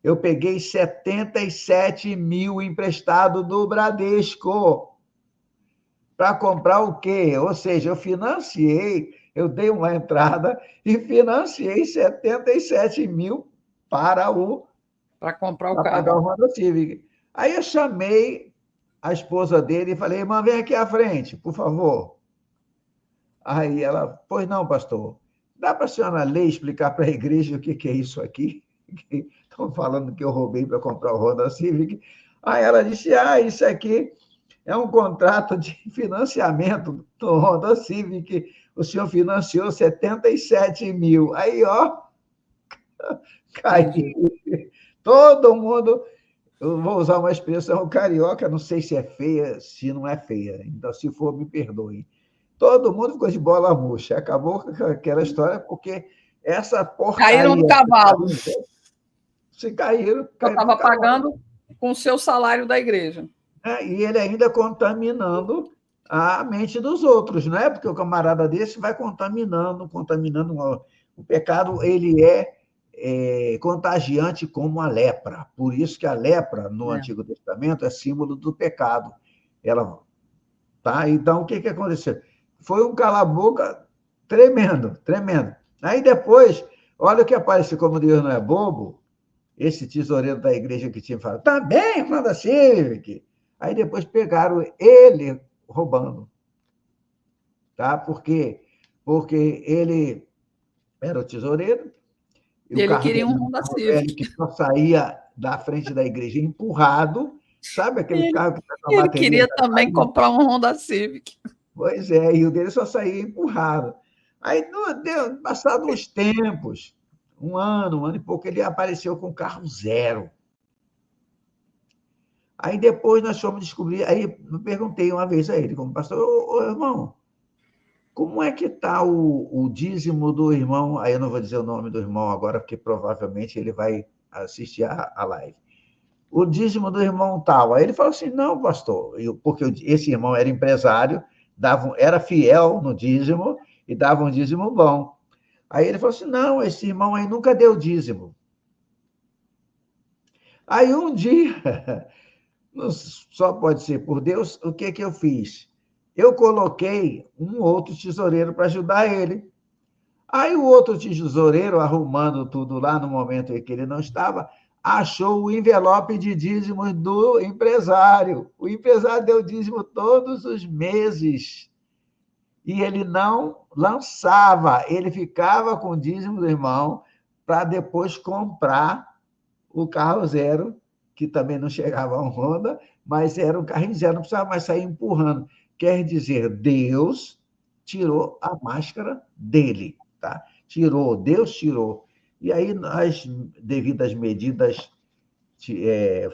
Eu peguei 77 mil emprestado do Bradesco para comprar o quê? Ou seja, eu dei uma entrada e financiei 77 mil para Para comprar o para pagar carro. o Honda Civic. Aí eu chamei a esposa dele e falei: irmã, vem aqui à frente, por favor. Aí ela: pois não, pastor, dá para a senhora ler e explicar para a igreja o que é isso aqui? Estão falando que eu roubei para comprar o Honda Civic. Aí ela disse: isso aqui é um contrato de financiamento do Honda Civic. O senhor financiou 77 mil. Aí, ó, Entendi. caiu. Todo mundo. Eu vou usar uma expressão carioca, não sei se é feia, se não é feia. Então, se for, me perdoe. Todo mundo ficou de bola murcha. Acabou com aquela história, porque essa Caíram do porcaria cavalo. se caíram, Eu caíram do estava cavalo. pagando com o seu salário da igreja. Né? E ele ainda contaminando a mente dos outros, não é? Porque o camarada desse vai contaminando. O pecado, ele é contagiante como a lepra. Por isso que a lepra, no É. Antigo Testamento, é símbolo do pecado. Ela, tá? Então, o que aconteceu? Foi um cala-boca tremendo, tremendo. Aí depois, olha o que apareceu, como Deus não é bobo, esse tesoureiro da igreja que tinha falado, também, Honda Civic. Aí depois pegaram ele roubando, tá? Porque ele era o tesoureiro, e E o ele carro queria dele um era um Honda carro velho Civic. que só saía da frente da igreja empurrado, sabe aquele Ele, carro que está com a ele bateria queria já também saindo? comprar um Honda Civic. Pois é, e o dele só saía empurrado. Aí, passado uns tempos, um ano e pouco, ele apareceu com carro zero. Aí depois nós fomos descobrir, aí eu perguntei uma vez a ele, como pastor: ô irmão, como é que está o dízimo do irmão? Aí eu não vou dizer o nome do irmão agora, porque provavelmente ele vai assistir a live. O dízimo do irmão tal. Aí ele falou assim: não, pastor, porque esse irmão era empresário, era fiel no dízimo e dava um dízimo bom. Aí ele falou assim: não, esse irmão aí nunca deu dízimo. Aí um dia, só pode ser por Deus, o que eu fiz? Eu coloquei um outro tesoureiro para ajudar ele. Aí o outro tesoureiro, arrumando tudo lá no momento em que ele não estava, achou o envelope de dízimos do empresário. O empresário deu dízimo todos os meses. E ele não lançava, ele ficava com o dízimo do irmão para depois comprar o carro zero, que também não chegava a um Honda, mas era um carrinho zero, não precisava mais sair empurrando. Quer dizer, Deus tirou a máscara dele, tá? Deus tirou. E aí as devidas medidas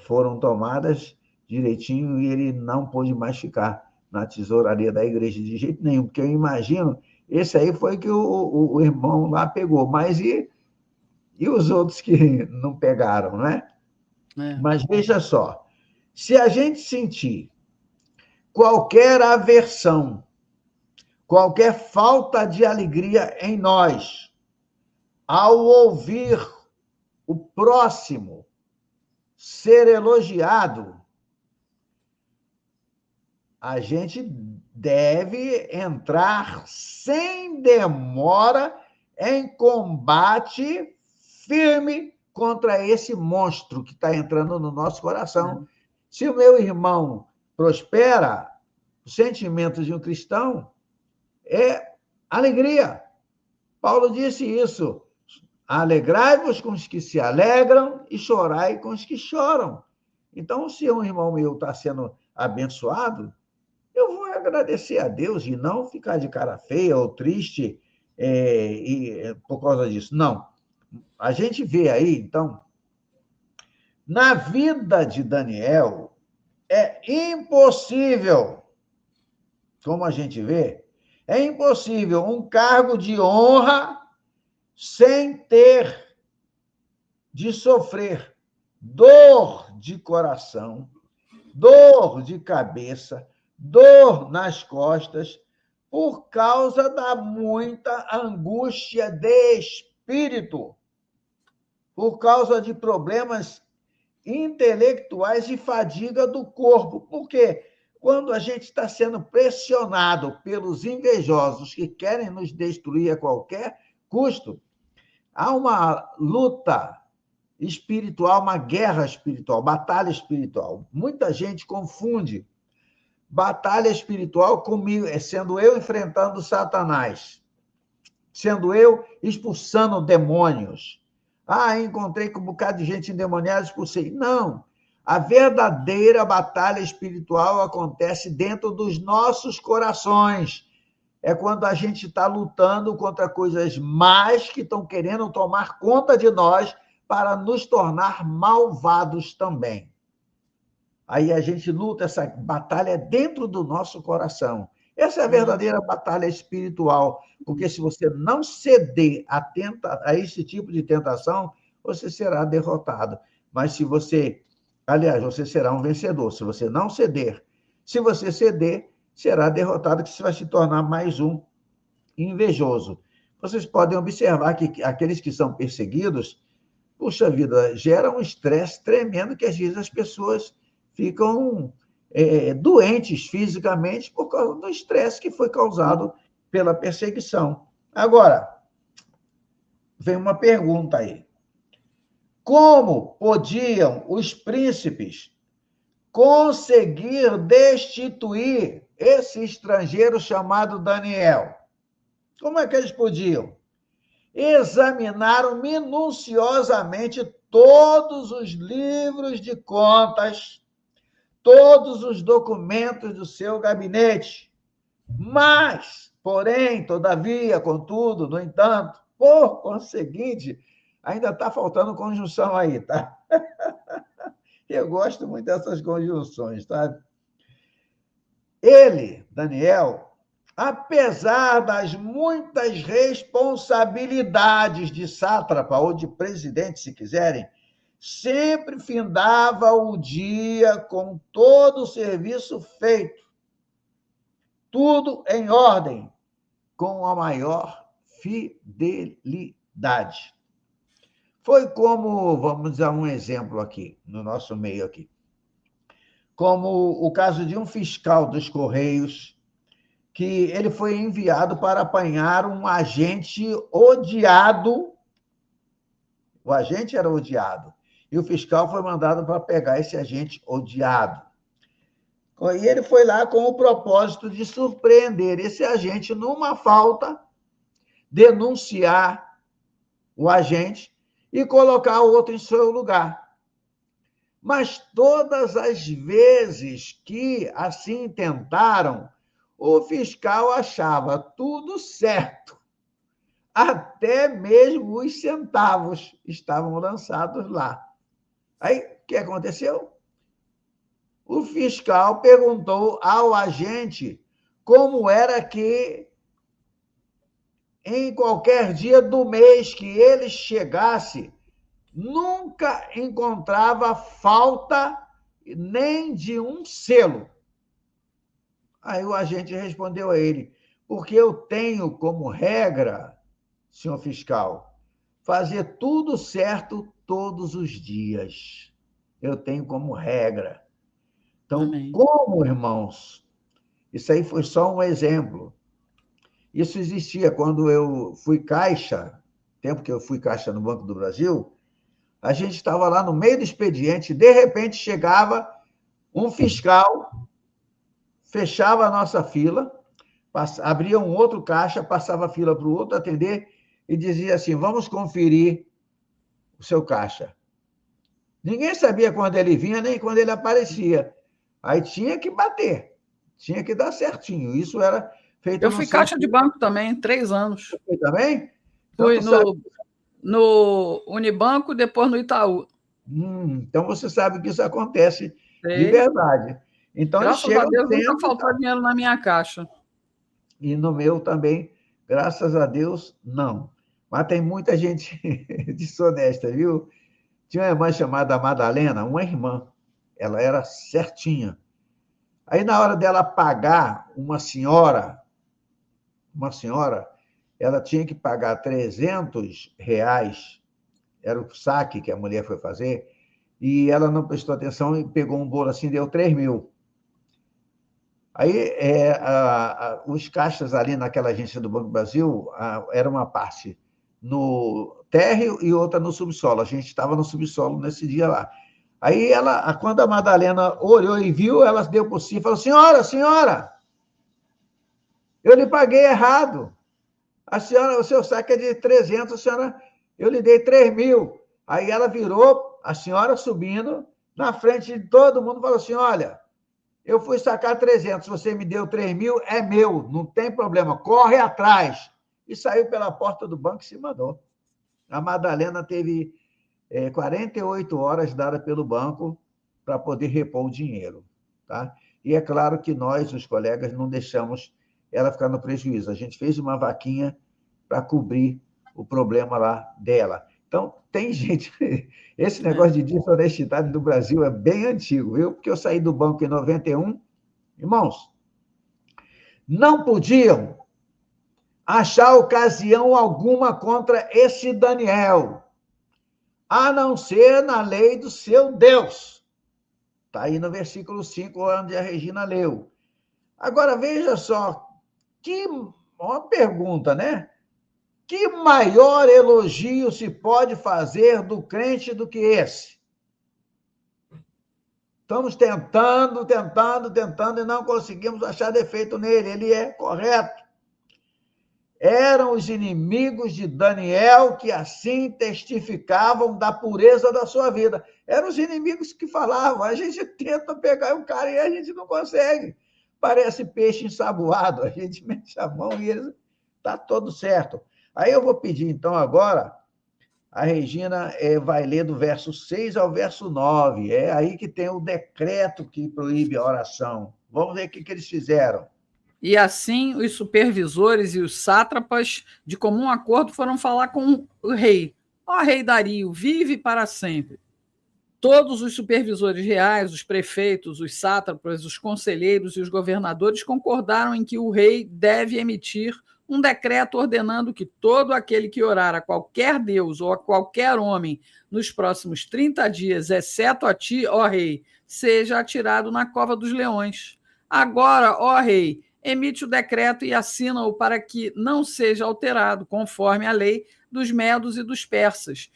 foram tomadas direitinho e ele não pôde mais ficar na tesouraria da igreja de jeito nenhum, porque eu imagino, esse aí foi que o irmão lá pegou, mas e os outros que não pegaram, né? Mas veja só, se a gente sentir qualquer aversão, qualquer falta de alegria em nós, ao ouvir o próximo ser elogiado, a gente deve entrar sem demora em combate firme contra esse monstro que está entrando no nosso coração. Se o meu irmão prospera, o sentimento de um cristão é alegria. Paulo disse isso. Alegrai-vos com os que se alegram e chorai com os que choram. Então, se um irmão meu está sendo abençoado, eu vou agradecer a Deus e não ficar de cara feia ou triste por causa disso. Não. A gente vê aí, então, na vida de Daniel, é impossível, como a gente vê, é impossível um cargo de honra sem ter de sofrer dor de coração, dor de cabeça, dor nas costas, por causa da muita angústia de espírito, por causa de problemas intelectuais e fadiga do corpo. Por quê? Quando a gente está sendo pressionado pelos invejosos que querem nos destruir a qualquer custo, há uma luta espiritual, uma guerra espiritual, batalha espiritual. Muita gente confunde batalha espiritual comigo, sendo eu enfrentando Satanás, sendo eu expulsando demônios. Encontrei com um bocado de gente endemoniada, expulsei. Não. A verdadeira batalha espiritual acontece dentro dos nossos corações. É quando a gente está lutando contra coisas más que estão querendo tomar conta de nós para nos tornar malvados também. Aí a gente luta essa batalha dentro do nosso coração. Essa é a verdadeira batalha espiritual, porque se você não ceder a esse tipo de tentação, você será derrotado. Mas se você, aliás, você será um vencedor. Se você não ceder, se você ceder, será derrotado, que você vai se tornar mais um invejoso. Vocês podem observar que aqueles que são perseguidos, puxa vida, gera um estresse tremendo que às vezes as pessoas ficam doentes fisicamente por causa do estresse que foi causado pela perseguição. Agora, vem uma pergunta aí. Como podiam os príncipes conseguir destituir esse estrangeiro chamado Daniel? Como é que eles podiam? Examinaram minuciosamente todos os livros de contas, todos os documentos do seu gabinete. Mas, porém, todavia, contudo, no entanto, por conseguinte, ainda está faltando conjunção aí, tá? Eu gosto muito dessas conjunções, tá? Ele, Daniel, apesar das muitas responsabilidades de sátrapa ou de presidente, se quiserem, sempre findava o dia com todo o serviço feito, tudo em ordem, com a maior fidelidade. Foi como, vamos dar um exemplo aqui, no nosso meio aqui, como o caso de um fiscal dos Correios, que ele foi enviado para apanhar um agente odiado. O agente era odiado. E o fiscal foi mandado para pegar esse agente odiado. E ele foi lá com o propósito de surpreender esse agente numa falta, denunciar o agente e colocar o outro em seu lugar. Mas todas as vezes que assim tentaram, o fiscal achava tudo certo. Até mesmo os centavos estavam lançados lá. Aí, o que aconteceu? o fiscal perguntou ao agente como era que, em qualquer dia do mês que ele chegasse, nunca encontrava falta nem de um selo. Aí o agente respondeu a ele: porque eu tenho como regra, senhor fiscal, fazer tudo certo todos os dias. Eu tenho como regra. Então, Amém. como, irmãos? Isso aí foi só um exemplo. Isso existia quando eu fui caixa, tempo que eu fui caixa no Banco do Brasil, a gente estava lá no meio do expediente, de repente chegava um fiscal, fechava a nossa fila, abria um outro caixa, passava a fila para o outro atender e dizia assim: vamos conferir o seu caixa. Ninguém sabia quando ele vinha, nem quando ele aparecia. Aí tinha que bater, tinha que dar certinho. Isso era feito Eu no fui caixa de centro. banco também, 3 anos. Você também? Então, Fui tu sabe. no Unibanco, depois no Itaú. Então, você sabe que isso acontece de Sei. verdade. Então, eles Graças a chegam Deus nunca sempre e faltou tal. dinheiro na minha caixa. E no meu também, graças a Deus, não. Mas tem muita gente desonesta, viu? Tinha uma irmã chamada Madalena, uma irmã. Ela era certinha. Aí, na hora dela pagar uma senhora, ela tinha que pagar R$ 300, era o saque que a mulher foi fazer, e ela não prestou atenção e pegou um bolo assim, deu 3.000. Aí, os caixas ali naquela agência do Banco do Brasil, era uma parte no térreo e outra no subsolo. A gente estava no subsolo nesse dia lá. Aí, quando a Madalena olhou e viu, ela deu por si e falou: senhora, eu lhe paguei errado. A senhora, o seu saque é de 300, a senhora, eu lhe dei 3.000. Aí ela virou, a senhora subindo, na frente de todo mundo, falou assim: olha, eu fui sacar 300, você me deu 3.000, é meu, não tem problema, corre atrás. E saiu pela porta do banco e se mandou. A Madalena teve 48 horas dadas pelo banco para poder repor o dinheiro. Tá? E é claro que nós, os colegas, não deixamos ela ficar no prejuízo. A gente fez uma vaquinha para cobrir o problema lá dela. Então, tem gente. Esse negócio de desonestidade do Brasil é bem antigo, viu? Porque eu saí do banco em 91, irmãos, não podiam achar ocasião alguma contra esse Daniel, a não ser na lei do seu Deus. Está aí no versículo 5, onde a Regina leu. Agora, veja só, uma pergunta, né? Que maior elogio se pode fazer do crente do que esse? Estamos tentando e não conseguimos achar defeito nele. Ele é correto. Eram os inimigos de Daniel que assim testificavam da pureza da sua vida. Eram os inimigos que falavam: a gente tenta pegar o cara e a gente não consegue. Parece peixe ensaboado, a gente mete a mão e ele está todo certo. Aí eu vou pedir, então, agora, a Regina vai ler do verso 6 ao verso 9. É aí que tem o decreto que proíbe a oração. Vamos ver o que eles fizeram. E assim os supervisores e os sátrapas, de comum acordo, foram falar com o rei. Ó rei Dario, vive para sempre. Todos os supervisores reais, os prefeitos, os sátrapas, os conselheiros e os governadores concordaram em que o rei deve emitir um decreto ordenando que todo aquele que orar a qualquer deus ou a qualquer homem nos próximos 30 dias, exceto a ti, ó rei, seja atirado na cova dos leões. Agora, ó rei, emite o decreto e assina-o para que não seja alterado, conforme a lei dos medos e dos persas,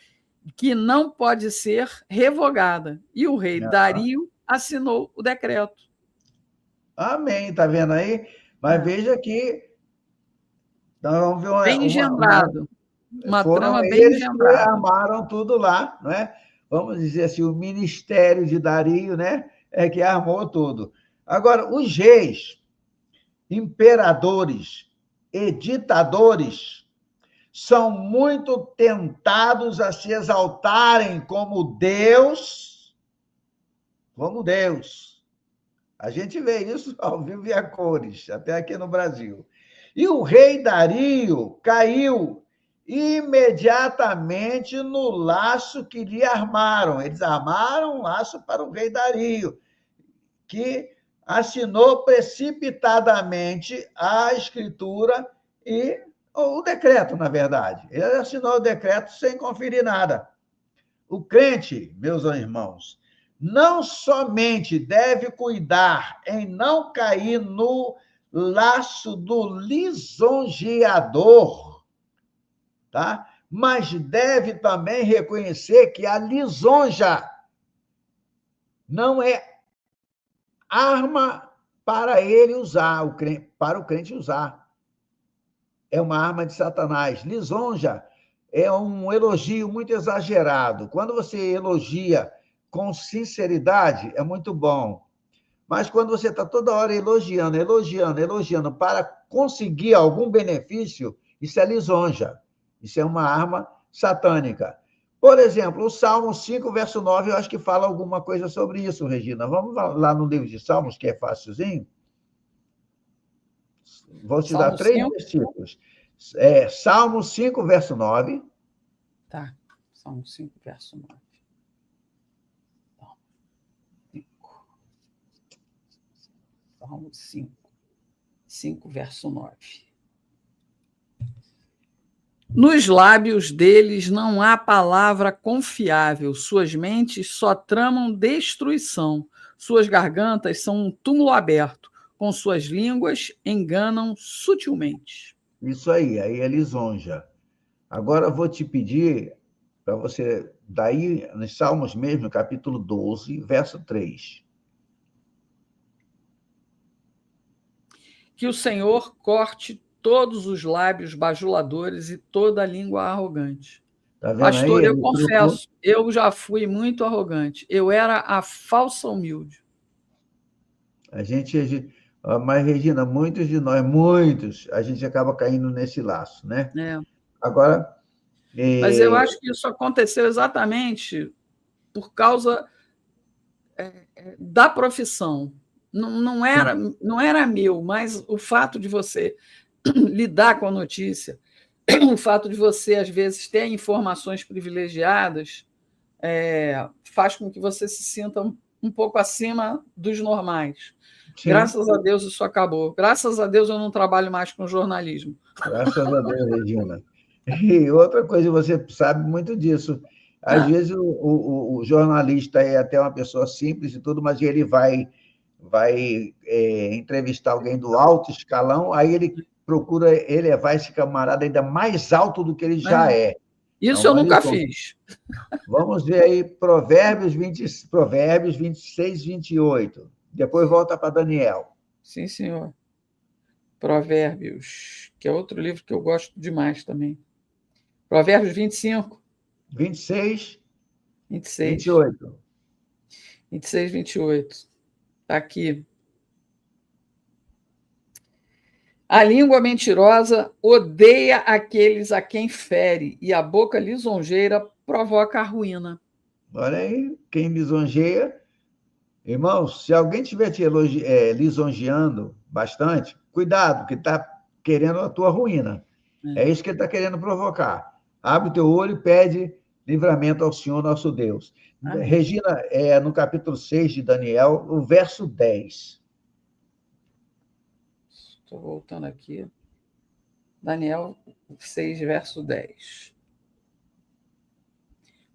que não pode ser revogada. E o rei Dario assinou o decreto. Amém, tá vendo aí? Mas veja que nós vamos ver Bem engendrado. Uma foram trama bem eles que engendrada. armaram tudo lá, não é? Vamos dizer assim, o ministério de Dario, né? É que armou tudo. Agora, os reis, imperadores e ditadores são muito tentados a se exaltarem como Deus, A gente vê isso ao vivo e a cores, até aqui no Brasil. E o rei Dario caiu imediatamente no laço que lhe armaram. Eles armaram um laço para o rei Dario, que assinou precipitadamente a escritura e o decreto, na verdade. Ele assinou o decreto sem conferir nada. O crente, meus irmãos, não somente deve cuidar em não cair no laço do lisonjeador, tá? Mas deve também reconhecer que a lisonja não é arma para ele usar, para o crente usar. É uma arma de Satanás. Lisonja é um elogio muito exagerado. Quando você elogia com sinceridade, é muito bom. Mas quando você está toda hora elogiando, elogiando para conseguir algum benefício, isso é lisonja. Isso é uma arma satânica. Por exemplo, o Salmo 5, verso 9, eu acho que fala alguma coisa sobre isso, Regina. Vamos lá no livro de Salmos, que é facilzinho. Vou te dar Salmo 3 5? versículos. Salmo 5, verso 9. Tá, Salmo 5, verso 9. Salmo 5, verso 9. Nos lábios deles não há palavra confiável, suas mentes só tramam destruição, suas gargantas são um túmulo aberto, com suas línguas enganam sutilmente. Isso aí é lisonja. Agora eu vou te pedir para você, daí, nos Salmos mesmo, capítulo 12, verso 3. Que o Senhor corte todos os lábios bajuladores e toda a língua arrogante. Está vendo aí? Pastor, eu Ele trocou. confesso, eu já fui muito arrogante. Eu era a falsa humilde. Mas, Regina, a gente acaba caindo nesse laço, né? É. Agora. Mas eu acho que isso aconteceu exatamente por causa da profissão. Não era meu, mas o fato de você lidar com a notícia, o fato de você, às vezes, ter informações privilegiadas, faz com que você se sinta um pouco acima dos normais. Sim. Graças a Deus isso acabou. Graças a Deus eu não trabalho mais com jornalismo. Graças a Deus, Regina. E outra coisa, você sabe muito disso. Às vezes o jornalista é até uma pessoa simples e tudo, mas ele vai entrevistar alguém do alto escalão, aí ele procura elevar esse camarada ainda mais alto do que ele já é. Isso eu nunca fiz. Vamos ver aí Provérbios 26, 28. Depois volta para Daniel. Sim, senhor. Provérbios, que é outro livro que eu gosto demais também. Provérbios 25. 26, 26. 28. 26, 28. Está aqui. A língua mentirosa odeia aqueles a quem fere, e a boca lisonjeira provoca a ruína. Olha aí, quem lisonjeia. Irmãos, se alguém estiver te lisonjeando bastante, cuidado, que está querendo a tua ruína. É isso que ele está querendo provocar. Abre o teu olho e pede livramento ao Senhor nosso Deus. Amém. Regina, no capítulo 6 de Daniel, o verso 10. Estou voltando aqui. Daniel 6, verso 10.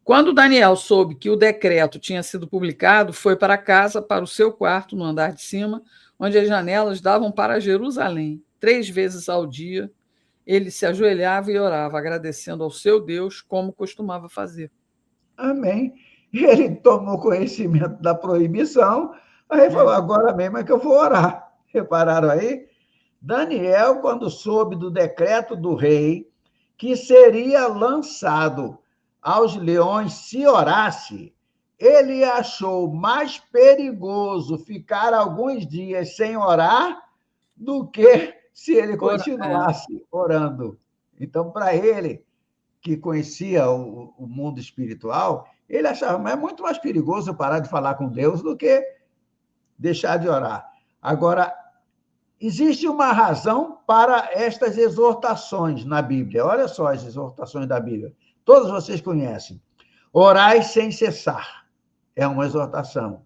Quando Daniel soube que o decreto tinha sido publicado, foi para casa, para o seu quarto, no andar de cima, onde as janelas davam para Jerusalém. 3 vezes ao dia, ele se ajoelhava e orava, agradecendo ao seu Deus, como costumava fazer. Amém. Ele tomou conhecimento da proibição, aí falou, agora mesmo é que eu vou orar. Repararam aí? Daniel, quando soube do decreto do rei, que seria lançado aos leões se orasse, ele achou mais perigoso ficar alguns dias sem orar do que se ele continuasse orando. Então, para ele, que conhecia o mundo espiritual, ele achava, mas é muito mais perigoso parar de falar com Deus do que deixar de orar. Agora, existe uma razão para estas exortações na Bíblia. Olha só as exortações da Bíblia. Todos vocês conhecem. Orai sem cessar. É uma exortação.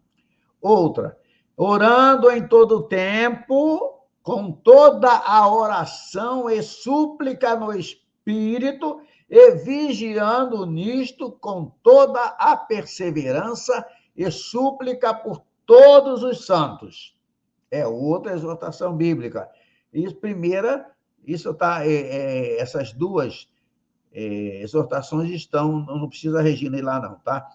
Outra, orando em todo o tempo, com toda a oração e súplica no Espírito, e vigiando nisto com toda a perseverança e súplica por todos os santos. É outra exortação bíblica. E primeira, essas duas exortações estão, não precisa a Regina ir lá não, tá?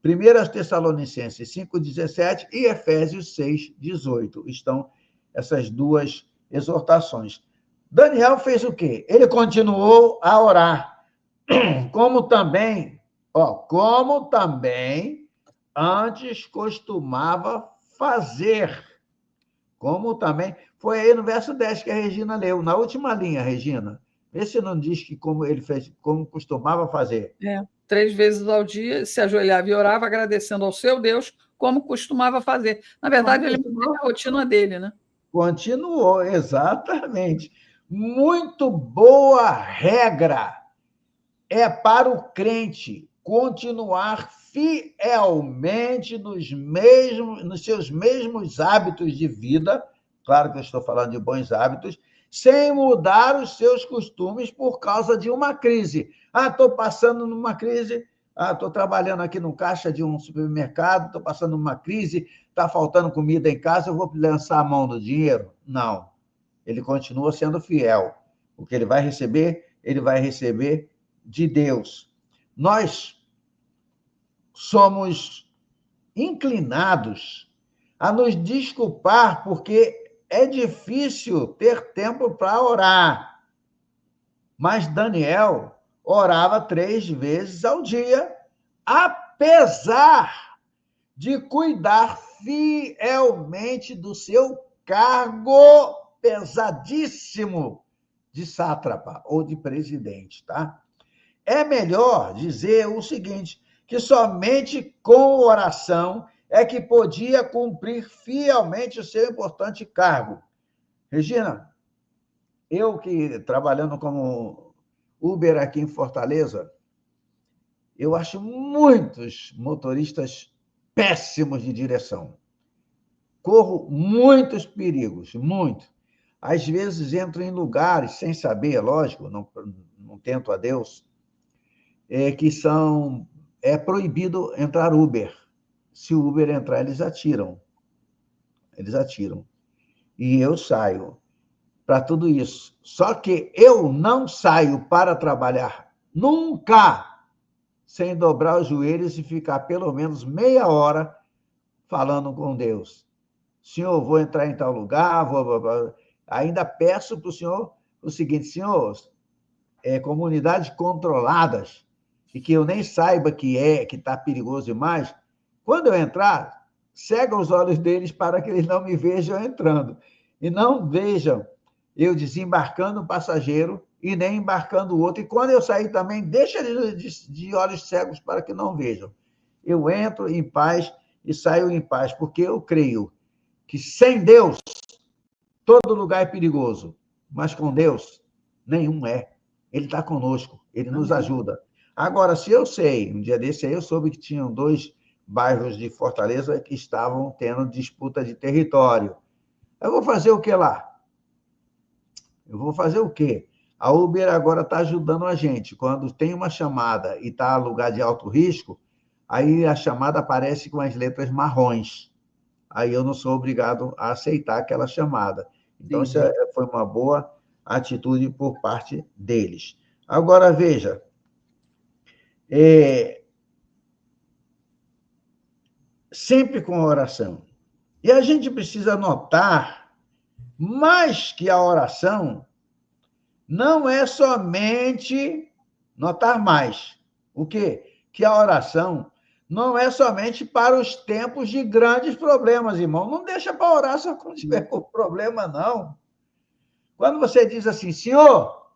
1 Tessalonicenses 5,17 e Efésios 6,18 estão essas duas exortações. Daniel fez o quê? Ele continuou a orar, como também antes costumava fazer. Como também foi aí no verso 10 que a Regina leu, na última linha, Regina. Vê se não diz que como ele fez, como costumava fazer. 3 vezes ao dia, se ajoelhava e orava, agradecendo ao seu Deus, como costumava fazer. Na verdade, ele manteve a rotina dele, né? Continuou, exatamente. Muito boa regra é para o crente continuar fielmente nos seus mesmos hábitos de vida, claro que eu estou falando de bons hábitos, sem mudar os seus costumes por causa de uma crise. Estou passando numa crise, estou trabalhando aqui no caixa de um supermercado, estou passando numa crise, está faltando comida em casa, eu vou lançar a mão no dinheiro? Não. Ele continua sendo fiel. O que ele vai receber de Deus. Nós somos inclinados a nos desculpar porque é difícil ter tempo para orar. Mas Daniel orava 3 vezes ao dia, apesar de cuidar fielmente do seu cargo pesadíssimo de sátrapa ou de presidente, tá? É melhor dizer o seguinte, que somente com oração é que podia cumprir fielmente o seu importante cargo. Regina, eu que trabalhando como Uber aqui em Fortaleza, eu acho muitos motoristas péssimos de direção. Corro muitos perigos, muito. Às vezes entro em lugares sem saber, lógico, não tento a Deus, que é proibido entrar Uber. Se o Uber entrar, eles atiram. Eles atiram. E eu saio para tudo isso. Só que eu não saio para trabalhar nunca sem dobrar os joelhos e ficar pelo menos meia hora falando com Deus. Senhor, vou entrar em tal lugar, ainda peço para o senhor o seguinte, senhor, comunidades controladas, e que eu nem saiba que está perigoso demais, quando eu entrar, cega os olhos deles para que eles não me vejam entrando. E não vejam eu desembarcando um passageiro e nem embarcando o outro. E quando eu sair também, deixa eles de olhos cegos para que não vejam. Eu entro em paz e saio em paz, porque eu creio que sem Deus, todo lugar é perigoso, mas com Deus, nenhum é. Ele está conosco, ele nos ajuda. Agora, se eu sei, um dia desse aí eu soube que tinham 2 bairros de Fortaleza que estavam tendo disputa de território. Eu vou fazer o que lá? Eu vou fazer o quê? A Uber agora está ajudando a gente. Quando tem uma chamada e está em lugar de alto risco, aí a chamada aparece com as letras marrons. Aí eu não sou obrigado a aceitar aquela chamada. Então, isso foi uma boa atitude por parte deles. Agora, veja, sempre com oração. E a gente precisa notar, mais que a oração, não é somente notar mais. O quê? Que a oração não é somente para os tempos de grandes problemas, irmão. Não deixa para orar só quando tiver problema, não. Quando você diz assim, Senhor,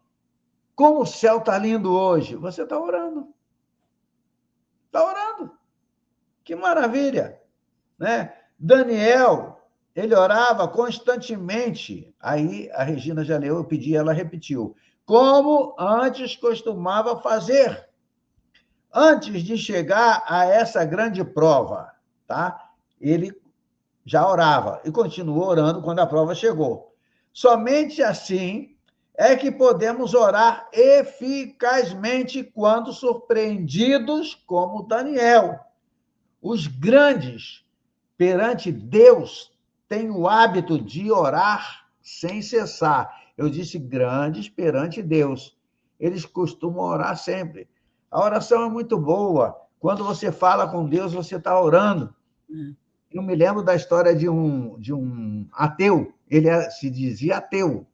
como o céu está lindo hoje, você está orando. Está orando. Que maravilha! Né? Daniel ele orava constantemente. Aí a Regina já leu, eu pedi, ela repetiu. Como antes costumava fazer, antes de chegar a essa grande prova, tá? Ele já orava e continuou orando quando a prova chegou. Somente assim é que podemos orar eficazmente quando surpreendidos como Daniel. Os grandes perante Deus têm o hábito de orar sem cessar. Eu disse grandes perante Deus. Eles costumam orar sempre. A oração é muito boa. Quando você fala com Deus, você está orando. Eu me lembro da história de um ateu. Ele se dizia ateu.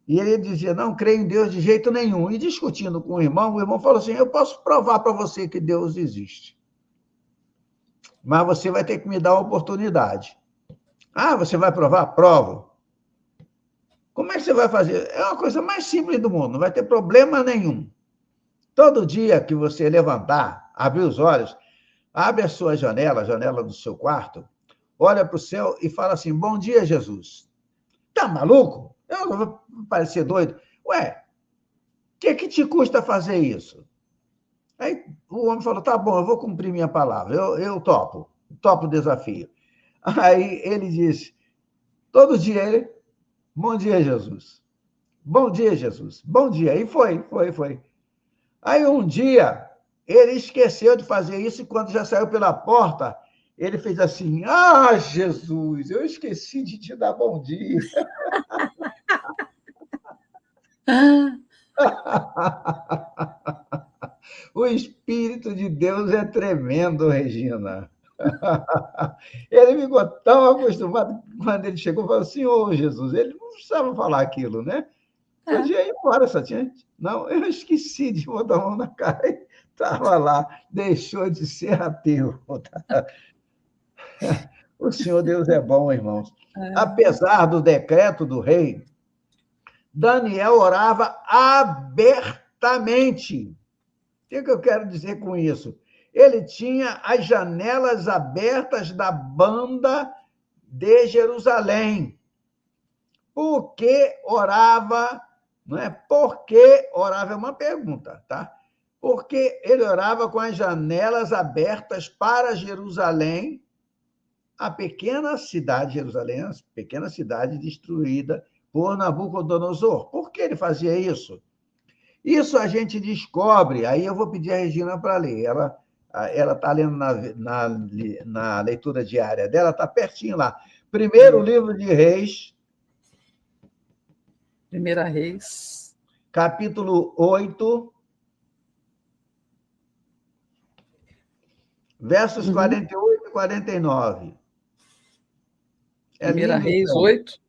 E ele dizia, não creio em Deus de jeito nenhum. E discutindo com o irmão falou assim, eu posso provar para você que Deus existe. Mas você vai ter que me dar a oportunidade. Ah, você vai provar? Provo. Como é que você vai fazer? É uma coisa mais simples do mundo, não vai ter problema nenhum. Todo dia que você levantar, abrir os olhos, abre a sua janela, a janela do seu quarto, olha para o céu e fala assim, bom dia, Jesus. Tá maluco? Eu vou parecer doido. Ué, o que te custa fazer isso? Aí o homem falou, tá bom, eu vou cumprir minha palavra, eu topo o desafio. Aí ele disse, todo dia ele, bom dia, Jesus. Bom dia, Jesus. Bom dia. E foi. Aí um dia ele esqueceu de fazer isso e quando já saiu pela porta, ele fez assim, ah, Jesus, eu esqueci de te dar bom dia. O Espírito de Deus é tremendo, Regina. Ele ficou tão acostumado, quando ele chegou, falou assim, ô Jesus, ele não precisava falar aquilo, né? Podia ir embora, só tinha... Não, eu esqueci de botar a mão na cara e estava lá, deixou de ser ateu. O Senhor Deus é bom, irmãos. Apesar do decreto do rei, Daniel orava abertamente. O que eu quero dizer com isso? Ele tinha as janelas abertas da banda de Jerusalém. Por que orava? Não é? Por que orava é uma pergunta, tá? Porque ele orava com as janelas abertas para Jerusalém, a pequena cidade de Jerusalém, a pequena cidade destruída por Nabucodonosor. Por que ele fazia isso? Isso a gente descobre, aí eu vou pedir a Regina para ler. Ela está lendo na leitura diária dela, está pertinho lá. Primeiro livro de Reis. Primeira Reis. Capítulo 8, versos 48 e 49. Primeira Reis 8,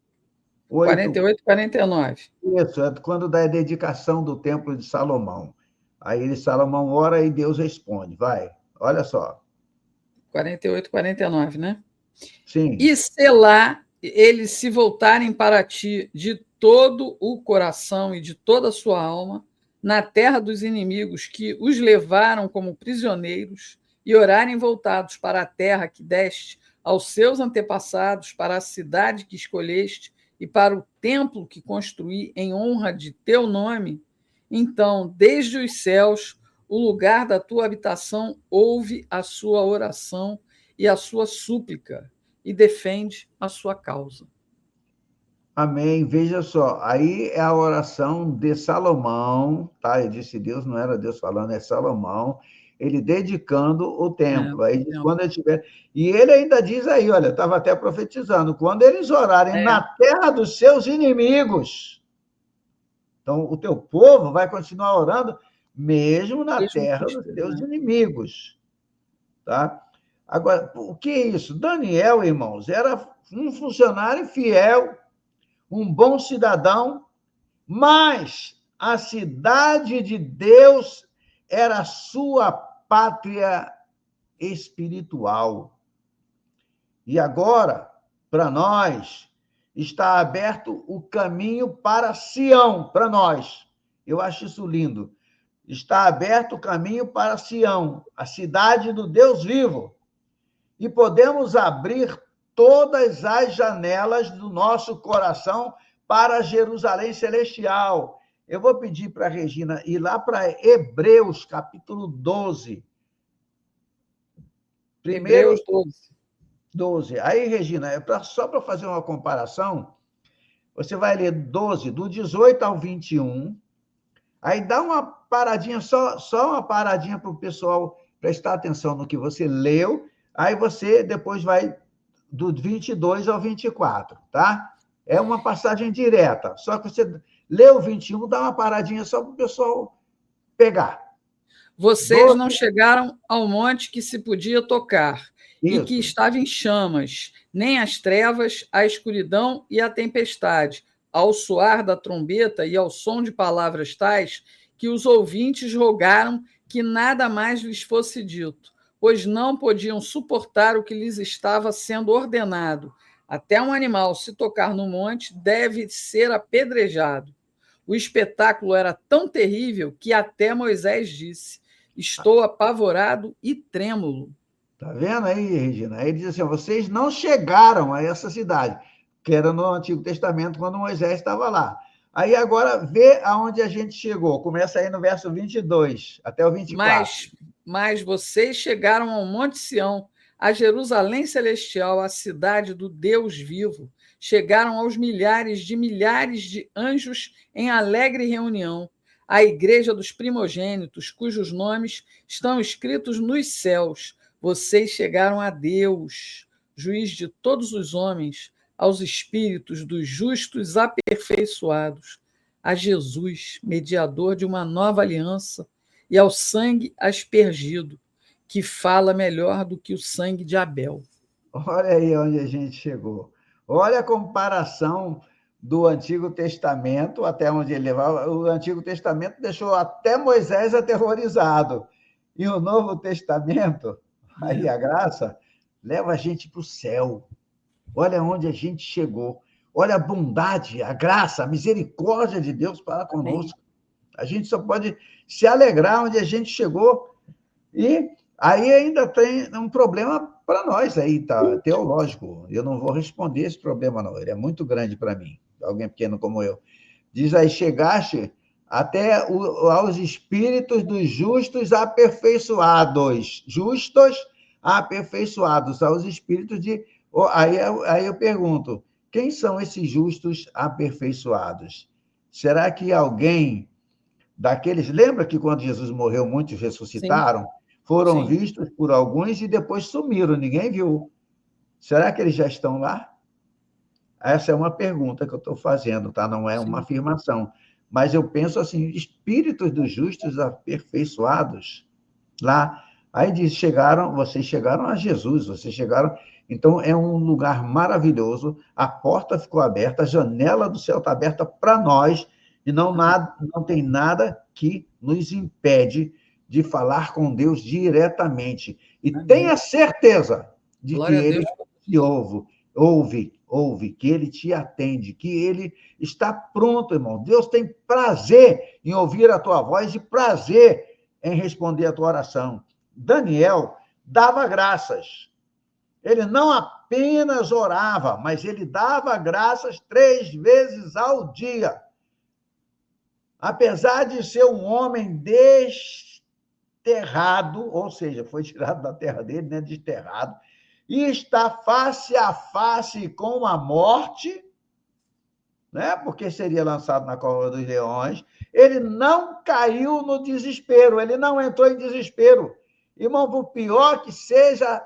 48 e 49. Isso, é quando da dedicação do templo de Salomão. Aí Salomão ora e Deus responde. Vai, olha só. 48 e 49, né? Sim. E selá, eles se voltarem para ti de todo o coração e de toda a sua alma, na terra dos inimigos que os levaram como prisioneiros, e orarem voltados para a terra que deste aos seus antepassados, para a cidade que escolheste e para o templo que construí em honra de teu nome, então, desde os céus, o lugar da tua habitação ouve a sua oração e a sua súplica, e defende a sua causa. Amém. Veja só, aí é a oração de Salomão, tá? Eu disse Deus, não era Deus falando, é Salomão, ele dedicando o templo. Aí diz, quando ele tiver... E ele ainda diz aí, olha, estava até profetizando, quando eles orarem na terra dos seus inimigos. Então, o teu povo vai continuar orando mesmo na terra dos seus inimigos. Tá? Agora, o que é isso? Daniel, irmãos, era um funcionário fiel, um bom cidadão, mas a cidade de Deus era a sua pátria espiritual. E agora, para nós, está aberto o caminho para Sião, para nós. Eu acho isso lindo. Está aberto o caminho para Sião, a cidade do Deus vivo. E podemos abrir todas as janelas do nosso coração para Jerusalém Celestial. Eu vou pedir para a Regina ir lá para Hebreus, capítulo 12. Primeiro, Hebreus 12. 12. Aí, Regina, só para fazer uma comparação, você vai ler 12, do 18 ao 21, aí dá uma paradinha, só uma paradinha para o pessoal prestar atenção no que você leu, aí você depois vai do 22 ao 24, tá? É uma passagem direta, só que você leu o 21, dá uma paradinha só para o pessoal pegar. Vocês não chegaram ao monte que se podia tocar, e que Isso. estava em chamas, nem as trevas, a escuridão e a tempestade, ao soar da trombeta e ao som de palavras tais, que os ouvintes rogaram que nada mais lhes fosse dito, pois não podiam suportar o que lhes estava sendo ordenado. Até um animal, se tocar no monte, deve ser apedrejado. O espetáculo era tão terrível que até Moisés disse: estou apavorado e trêmulo. Tá vendo aí, Regina? Aí ele diz assim: vocês não chegaram a essa cidade, que era no Antigo Testamento, quando Moisés estava lá. Aí agora vê aonde a gente chegou. Começa aí no verso 22 até o 24. Mas vocês chegaram ao Monte Sião, a Jerusalém Celestial, a cidade do Deus vivo. Chegaram aos milhares de anjos em alegre reunião, à igreja dos primogênitos, cujos nomes estão escritos nos céus. Vocês chegaram a Deus, juiz de todos os homens, aos espíritos dos justos aperfeiçoados, a Jesus, mediador de uma nova aliança, e ao sangue aspergido, que fala melhor do que o sangue de Abel. Olha aí onde a gente chegou. Olha a comparação do Antigo Testamento, até onde ele levava. O Antigo Testamento deixou até Moisés aterrorizado. E o Novo Testamento, aí a graça, leva a gente para o céu. Olha onde a gente chegou. Olha a bondade, a graça, a misericórdia de Deus para conosco. A gente só pode se alegrar onde a gente chegou. E aí ainda tem um problema para nós aí, tá? Teológico. Eu não vou responder esse problema, não. Ele é muito grande para mim, alguém pequeno como eu. Diz aí, chegaste até aos espíritos dos justos aperfeiçoados. Justos aperfeiçoados, aos espíritos de... Aí eu pergunto, quem são esses justos aperfeiçoados? Será que alguém daqueles... Lembra que quando Jesus morreu, muitos ressuscitaram? Sim. Foram vistos por alguns e depois sumiram, ninguém viu. Será que eles já estão lá? Essa é uma pergunta que eu estou fazendo, tá? Não é uma afirmação. Mas eu penso assim, espíritos dos justos aperfeiçoados lá. Aí diz, vocês chegaram a Jesus, vocês chegaram... Então, é um lugar maravilhoso, a porta ficou aberta, a janela do céu está aberta para nós, e não tem nada que nos impede de falar com Deus diretamente. E tenha certeza de que Ele te ouve, que Ele te atende, que Ele está pronto, irmão. Deus tem prazer em ouvir a tua voz e prazer em responder a tua oração. Daniel dava graças. Ele não apenas orava, mas ele dava graças 3 vezes ao dia. Apesar de ser um homem desterrado, ou seja, foi tirado da terra dele, né, desterrado, e está face a face com a morte, né, porque seria lançado na cova dos leões, ele não caiu no desespero, ele não entrou em desespero. Irmão, por pior que seja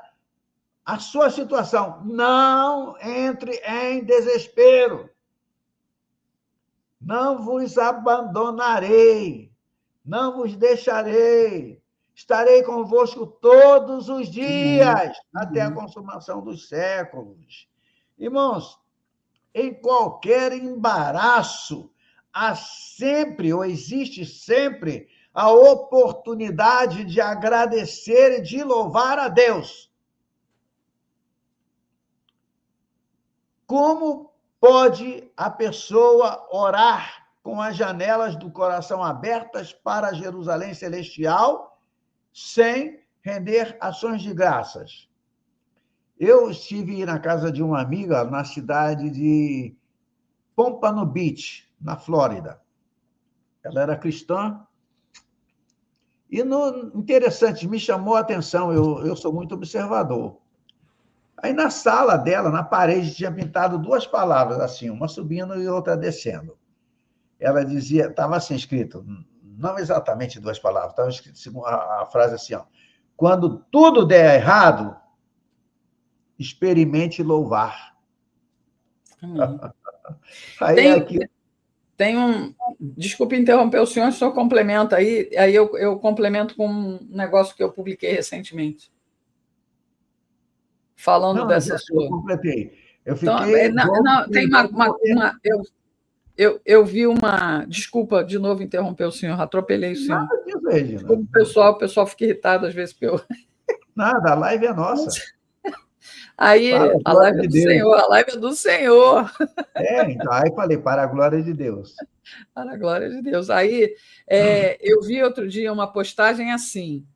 a sua situação, não entre em desespero. Não vos abandonarei, não vos deixarei, estarei convosco todos os dias, até a consumação dos séculos. Irmãos, em qualquer embaraço, há sempre, ou existe sempre, a oportunidade de agradecer e de louvar a Deus. Como pode a pessoa orar com as janelas do coração abertas para Jerusalém Celestial sem render ações de graças? Eu estive na casa de uma amiga na cidade de Pompano Beach, na Flórida. Ela era cristã. E interessante, me chamou a atenção, eu sou muito observador. Aí na sala dela, na parede, tinha pintado duas palavras assim, uma subindo e outra descendo. Ela dizia, estava assim escrito, não exatamente duas palavras, estava escrito a frase assim, ó, quando tudo der errado, experimente louvar. Aí aqui. Tem um. Desculpe interromper o senhor, o senhor complementa aí eu complemento com um negócio que eu publiquei recentemente, falando Não, dessa eu sua. completei. Eu Então, fiquei. não, tem eu vi uma. Desculpa de novo interromper o senhor, atropelei o senhor. Nada disso, Regina. Desculpa, o pessoal fica irritado às vezes porque eu. Nada, a live é nossa. Aí, a glória live é de do Deus. Senhor, a live é do Senhor. Então, aí falei, para a glória de Deus. Para a glória de Deus. Aí, eu vi outro dia uma postagem assim,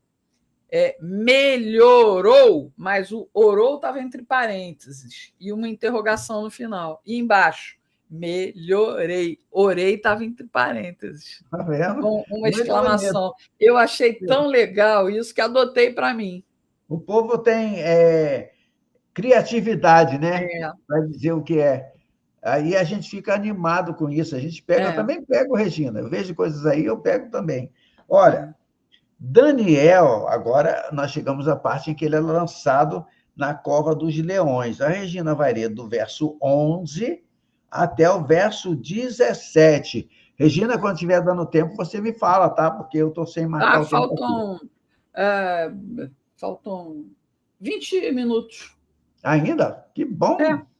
melhorou, mas o orou estava entre parênteses e uma interrogação no final. E embaixo, melhorei. Orei estava entre parênteses. Tá vendo? Com uma Muito exclamação. bonito. Eu achei tão legal isso que adotei para mim. O povo tem criatividade, né? É, Para dizer o que é. Aí a gente fica animado com isso. A gente pega, eu é, também pego, Regina. Eu vejo coisas aí, eu pego também. Olha, é. Daniel, agora nós chegamos à parte em que ele é lançado na cova dos leões. A Regina vai ler do verso 11 até o verso 17. Regina, quando estiver dando tempo, você me fala, tá? Porque eu estou sem marcar o tempo aqui. É, faltam 20 minutos. Ainda? Que É. bom!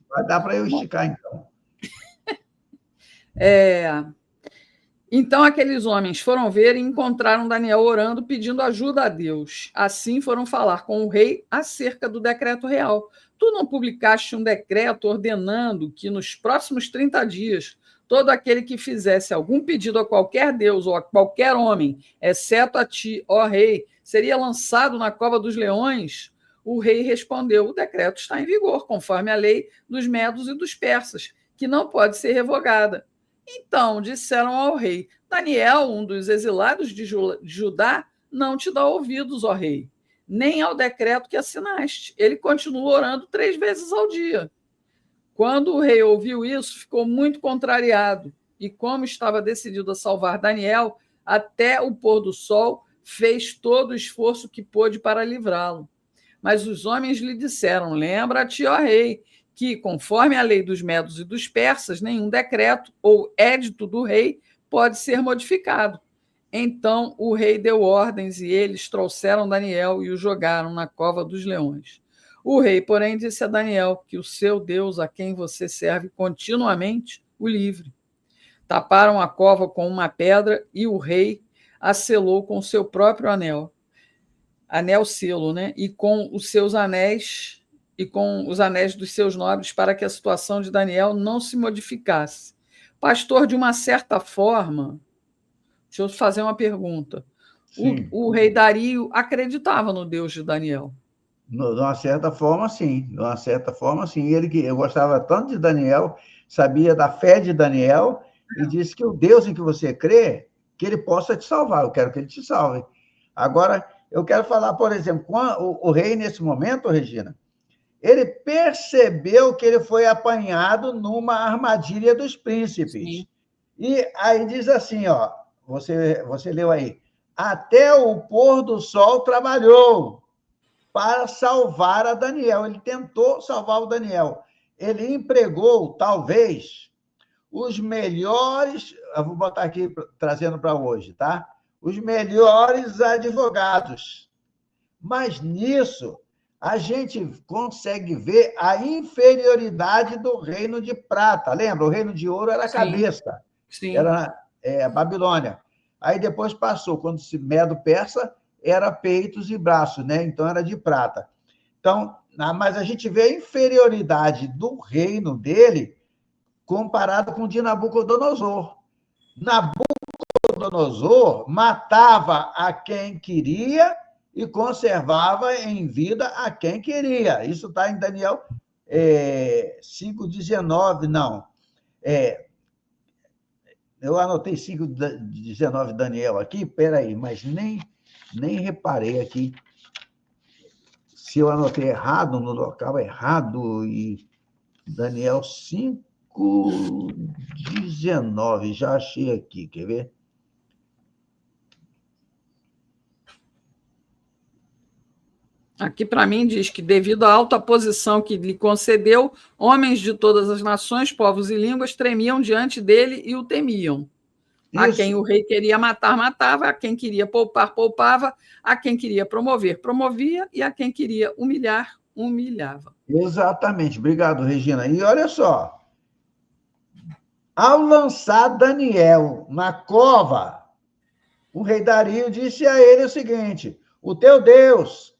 Vai dar para eu esticar, então. Então aqueles homens foram ver e encontraram Daniel orando, pedindo ajuda a Deus. Assim foram falar com o rei acerca do decreto real. Tu não publicaste um decreto ordenando que nos próximos 30 dias todo aquele que fizesse algum pedido a qualquer Deus ou a qualquer homem, exceto a ti, ó rei, seria lançado na cova dos leões? O rei respondeu: o decreto está em vigor, conforme a lei dos medos e dos persas, que não pode ser revogada. Então disseram ao rei: Daniel, um dos exilados de Judá, não te dá ouvidos, ó rei, nem ao decreto que assinaste. Ele continua orando 3 vezes ao dia. Quando o rei ouviu isso, ficou muito contrariado, e como estava decidido a salvar Daniel, até o pôr do sol, fez todo o esforço que pôde para livrá-lo. Mas os homens lhe disseram: lembra-te, ó rei, que, conforme a lei dos medos e dos persas, nenhum decreto ou édito do rei pode ser modificado. Então o rei deu ordens e eles trouxeram Daniel e o jogaram na cova dos leões. O rei, porém, disse a Daniel que o seu Deus, a quem você serve continuamente, o livre. Taparam a cova com uma pedra e o rei a selou com seu próprio anel selo, né? E com os seus anéis e com os anéis dos seus nobres para que a situação de Daniel não se modificasse. Pastor, de uma certa forma, deixa eu fazer uma pergunta. O rei Dario acreditava no Deus de Daniel? De uma certa forma, sim. De uma certa forma, sim. Eu gostava tanto de Daniel, sabia da fé de Daniel, e disse que o Deus em que você crê, que ele possa te salvar. Eu quero que ele te salve. Agora, eu quero falar, por exemplo, o rei, nesse momento, Regina, ele percebeu que ele foi apanhado numa armadilha dos príncipes. Sim. E aí diz assim, ó, você leu aí, até o pôr do sol trabalhou para salvar a Daniel. Ele tentou salvar o Daniel. Ele empregou, talvez, os melhores, eu vou botar aqui, trazendo para hoje, tá? Os melhores advogados. Mas nisso, a gente consegue ver a inferioridade do reino de prata. Lembra? O reino de ouro era a cabeça. Sim. Era a Babilônia. Aí depois passou, quando se Medo-Persa, era peitos e braços, né? Então era de prata. Então, mas a gente vê a inferioridade do reino dele comparado com o de Nabucodonosor. Nabucodonosor matava a quem queria e conservava em vida a quem queria. Isso está em Daniel 5,19, não. Eu anotei 5,19 Daniel aqui, peraí, mas nem reparei aqui se eu anotei errado, no local errado, e Daniel 5,19, já achei aqui, quer ver? Aqui para mim diz que, devido à alta posição que lhe concedeu, homens de todas as nações, povos e línguas tremiam diante dele e o temiam. A quem o rei queria matar, matava, a quem queria poupar, poupava, a quem queria promover, promovia, e a quem queria humilhar, humilhava. Exatamente, obrigado, Regina. E olha só, ao lançar Daniel na cova, o rei Dario disse a ele o seguinte: o teu Deus,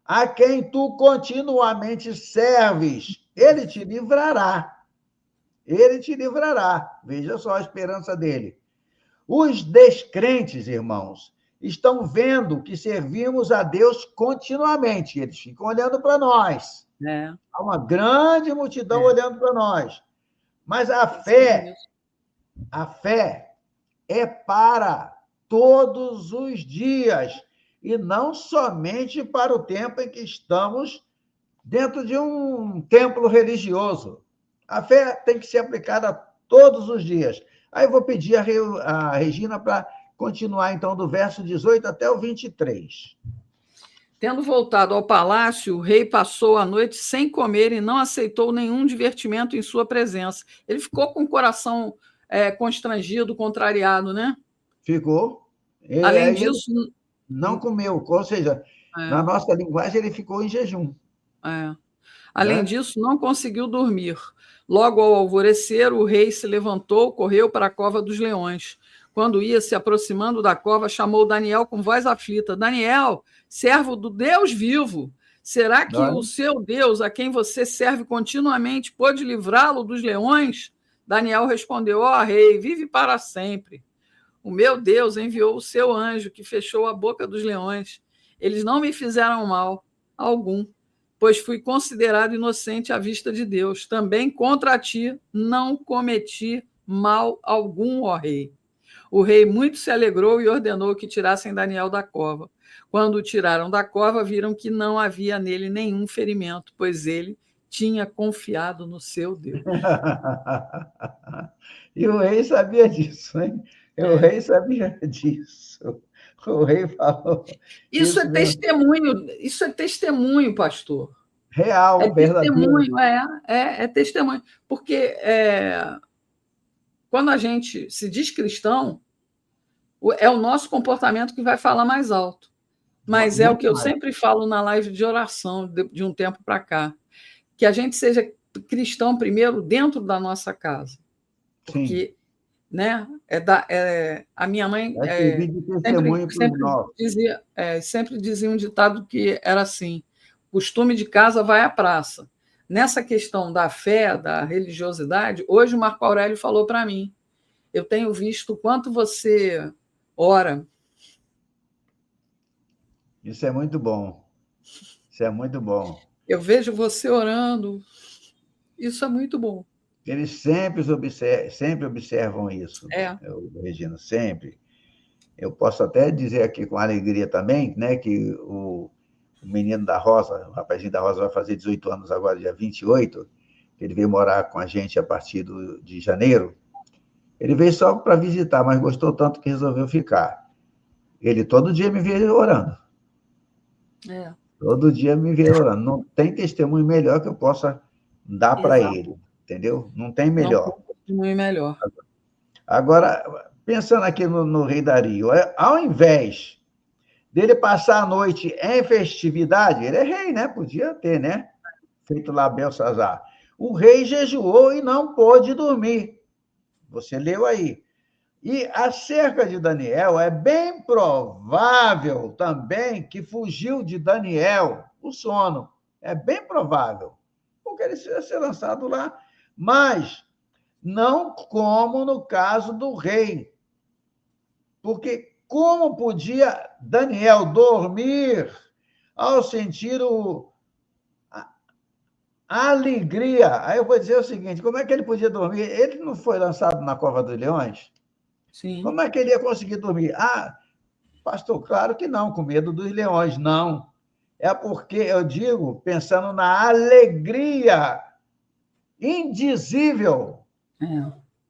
a quem tu continuamente serves, ele te livrará. Ele te livrará. Veja só a esperança dele. Os descrentes, irmãos, estão vendo que servimos a Deus continuamente. Eles ficam olhando para nós. Há uma grande multidão olhando para nós. Mas a fé é para todos os dias e não somente para o tempo em que estamos dentro de um templo religioso. A fé tem que ser aplicada todos os dias. Aí eu vou pedir a Regina para continuar, então, do verso 18 até o 23. Tendo voltado ao palácio, o rei passou a noite sem comer e não aceitou nenhum divertimento em sua presença. Ele ficou com o coração constrangido, contrariado, né? Ficou. Além disso... Não comeu, ou seja, na nossa linguagem, ele ficou em jejum. Além disso, não conseguiu dormir. Logo ao alvorecer, o rei se levantou, correu para a cova dos leões. Quando ia se aproximando da cova, chamou Daniel com voz aflita: Daniel, servo do Deus vivo, será que o seu Deus, a quem você serve continuamente, pôde livrá-lo dos leões? Daniel respondeu: ó rei, vive para sempre. O meu Deus enviou o seu anjo, que fechou a boca dos leões. Eles não me fizeram mal algum, pois fui considerado inocente à vista de Deus. Também contra ti não cometi mal algum, ó rei. O rei muito se alegrou e ordenou que tirassem Daniel da cova. Quando o tiraram da cova, viram que não havia nele nenhum ferimento, pois ele tinha confiado no seu Deus. E o rei sabia disso, hein? O rei sabia disso. O rei falou. Isso é testemunho, pastor. Real, verdadeiro. Testemunho, é testemunho. Porque quando a gente se diz cristão, é o nosso comportamento que vai falar mais alto. Mas é o que eu sempre falo na live de oração, de um tempo para cá. Que a gente seja cristão primeiro dentro da nossa casa. Porque, né, a minha mãe sempre dizia um ditado que era assim: costume de casa vai à praça. Nessa questão da fé, da religiosidade, hoje o Marco Aurélio falou para mim: eu tenho visto o quanto você ora. Isso é muito bom. Isso é muito bom. Eu vejo você orando. Isso é muito bom. Eles sempre observam isso, Regina, sempre. Eu posso até dizer aqui com alegria também, né, que o menino da Rosa, o rapazinho da Rosa vai fazer 18 anos agora, dia 28, ele veio morar com a gente a partir de janeiro. Ele veio só para visitar, mas gostou tanto que resolveu ficar. Ele todo dia me vê orando. Todo dia me vê orando. Não tem testemunho melhor que eu possa dar para ele, entendeu? Não tem melhor. Não tem testemunho melhor. Agora, pensando aqui no rei Dario, ao invés dele passar a noite em festividade, ele é rei, né? Podia ter, né? Feito lá Belsazar. O rei jejuou e não pôde dormir. Você leu aí. E acerca de Daniel, é bem provável também que fugiu de Daniel o sono. É bem provável. Porque ele ia ser lançado lá. Mas não como no caso do rei. Porque como podia Daniel dormir ao sentir a alegria? Aí eu vou dizer o seguinte, como é que ele podia dormir? Ele não foi lançado na cova dos leões? Sim. Como é que ele ia conseguir dormir? Ah, pastor, claro que não, com medo dos leões, não. É porque, eu digo, pensando na alegria indizível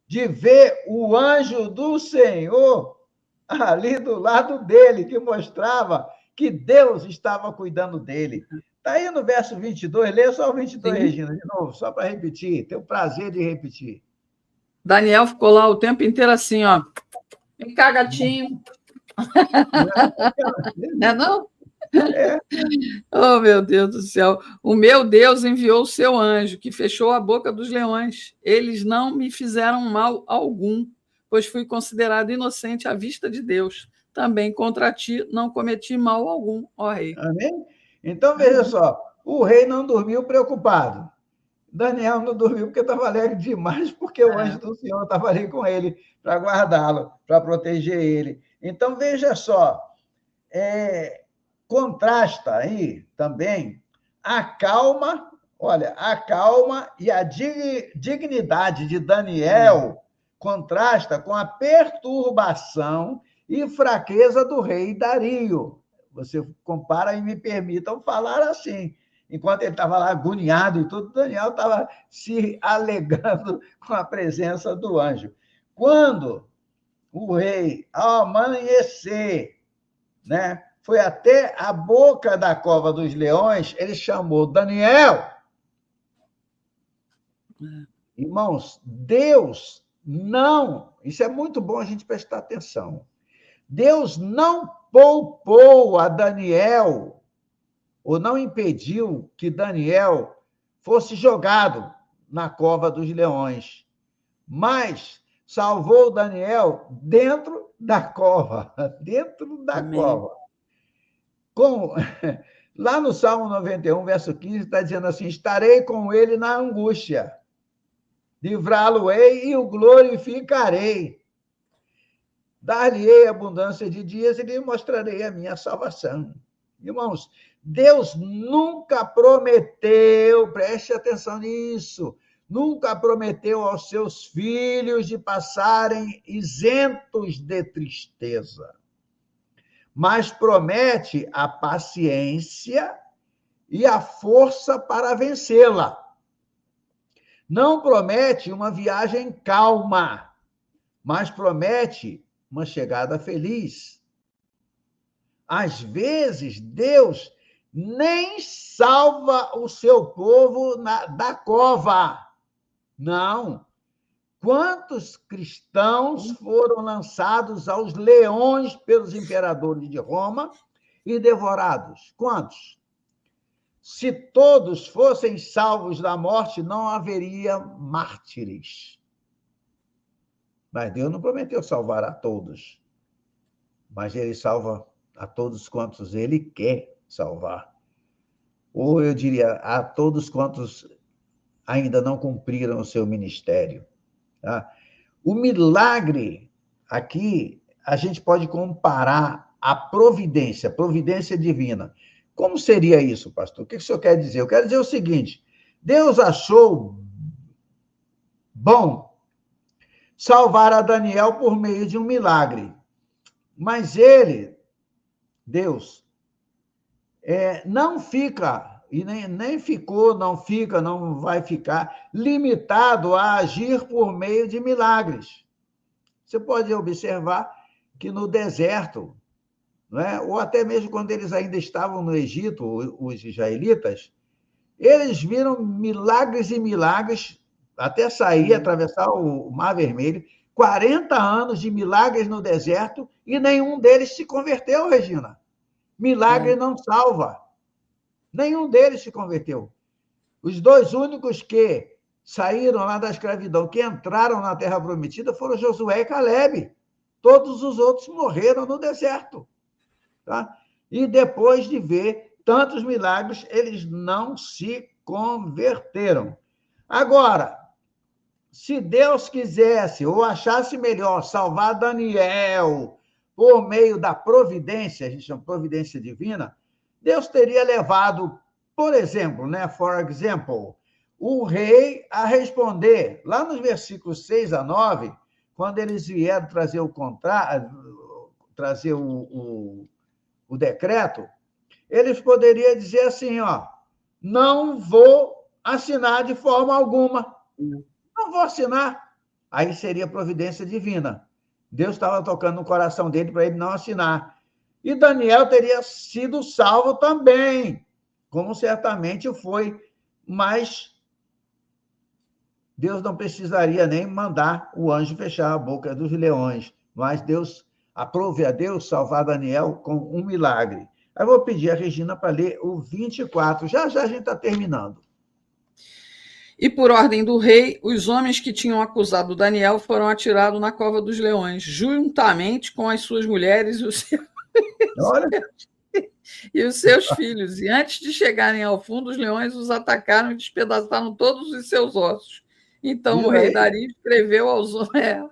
de ver o anjo do Senhor ali do lado dele, que mostrava que Deus estava cuidando dele. Está aí no verso 22, lê só o 22, sim, Regina, de novo, só para repetir, tenho o prazer de repetir. Daniel ficou lá o tempo inteiro assim, ó. Vem cá, gatinho. Não é não? É. Oh, meu Deus do céu. O meu Deus enviou o seu anjo, que fechou a boca dos leões. Eles não me fizeram mal algum, pois fui considerado inocente à vista de Deus. Também contra ti não cometi mal algum, ó rei. Amém? Então, veja só, o rei não dormiu preocupado. Daniel não dormiu porque estava alegre demais, porque o anjo do Senhor estava ali com ele para guardá-lo, para proteger ele. Então, veja só, contrasta aí também a calma, olha, a calma e a dignidade de Daniel contrasta com a perturbação e fraqueza do rei Dario. Você compara e me permitam falar assim. Enquanto ele estava lá agoniado e tudo, Daniel estava se alegrando com a presença do anjo. Quando o rei, ao amanhecer, né, foi até a boca da cova dos leões, ele chamou Daniel. Irmãos, Deus não, isso é muito bom a gente prestar atenção, Deus não poupou a Daniel, ou não impediu que Daniel fosse jogado na cova dos leões, mas salvou Daniel dentro da cova, dentro da Amém. Cova. Lá no Salmo 91, verso 15, está dizendo assim, estarei com ele na angústia, livrá-lo-ei e o glorificarei. Dar-lhe-ei abundância de dias e lhe mostrarei a minha salvação. Irmãos, Deus nunca prometeu, preste atenção nisso, nunca prometeu aos seus filhos de passarem isentos de tristeza, mas promete a paciência e a força para vencê-la. Não promete uma viagem calma, mas promete uma chegada feliz. Às vezes, Deus nem salva o seu povo da cova. Não. Quantos cristãos foram lançados aos leões pelos imperadores de Roma e devorados? Quantos? Se todos fossem salvos da morte, não haveria mártires. Mas Deus não prometeu salvar a todos. Mas ele salva a todos quantos ele quer salvar. Ou eu diria, a todos quantos ainda não cumpriram o seu ministério. Tá? O milagre, aqui, a gente pode comparar a providência divina. Como seria isso, pastor? O que o senhor quer dizer? Eu quero dizer o seguinte, Deus achou bom salvar a Daniel por meio de um milagre. Mas ele, Deus, não fica, e nem ficou, não fica, não vai ficar, limitado a agir por meio de milagres. Você pode observar que no deserto, não é? Ou até mesmo quando eles ainda estavam no Egito, os israelitas, eles viram milagres e milagres, até sair, atravessar o Mar Vermelho, 40 anos de milagres no deserto, e nenhum deles se converteu, Regina. Milagre não salva. Nenhum deles se converteu. Os dois únicos que saíram lá da escravidão, que entraram na Terra Prometida, foram Josué e Calebe. Todos os outros morreram no deserto. Tá? E depois de ver tantos milagres, eles não se converteram. Agora, se Deus quisesse ou achasse melhor salvar Daniel por meio da providência, a gente chama providência divina, Deus teria levado, por exemplo, né, for example, o rei a responder, lá nos versículos 6 a 9, quando eles vieram trazer o decreto, eles poderiam dizer assim, ó, não vou assinar de forma alguma, não vou assinar. Aí seria providência divina. Deus estava tocando no coração dele para ele não assinar. E Daniel teria sido salvo também, como certamente foi, mas Deus não precisaria nem mandar o anjo fechar a boca dos leões, mas Deus aprove a Deus salvar Daniel com um milagre. Aí eu vou pedir a Regina para ler o 24. Já já a gente está terminando. E por ordem do rei, os homens que tinham acusado Daniel foram atirados na cova dos leões, juntamente com as suas mulheres Olha, e os seus filhos. E antes de chegarem ao fundo, os leões os atacaram e despedaçaram todos os seus ossos. Então viu o rei aí? Dario escreveu aos homens.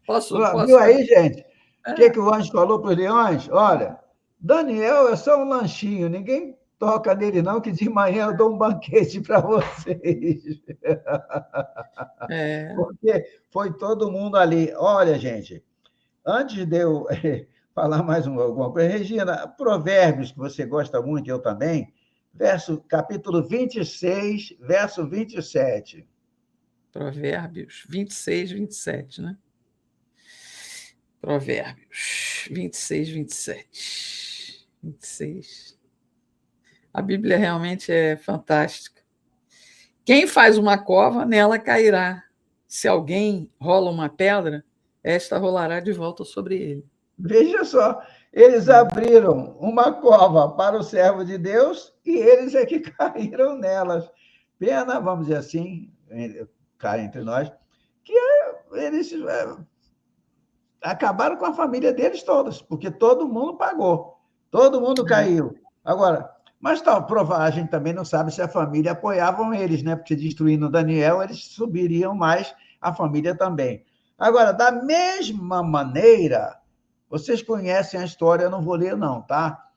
Posso? Viu aí, gente? O que o anjo falou para os leões? Olha, Daniel é só um lanchinho, ninguém toca nele, não, que de manhã eu dou um banquete para vocês. É. Porque foi todo mundo ali. Olha, gente, antes de eu falar mais alguma coisa, Regina, Provérbios, que você gosta muito, eu também, capítulo 26, verso 27. Provérbios 26, 27, né? Provérbios 26, 27. 26. A Bíblia realmente é fantástica. Quem faz uma cova, nela cairá. Se alguém rola uma pedra, esta rolará de volta sobre ele. Veja só, eles abriram uma cova para o servo de Deus e eles é que caíram nelas. Pena, vamos dizer assim, cá entre nós, que eles acabaram com a família deles todas, porque todo mundo pagou, todo mundo caiu. Agora, mas tal, a gente também não sabe se a família apoiavam eles, né? Porque destruindo Daniel, eles subiriam mais, a família também. Agora, da mesma maneira, vocês conhecem a história, eu não vou ler, não, tá?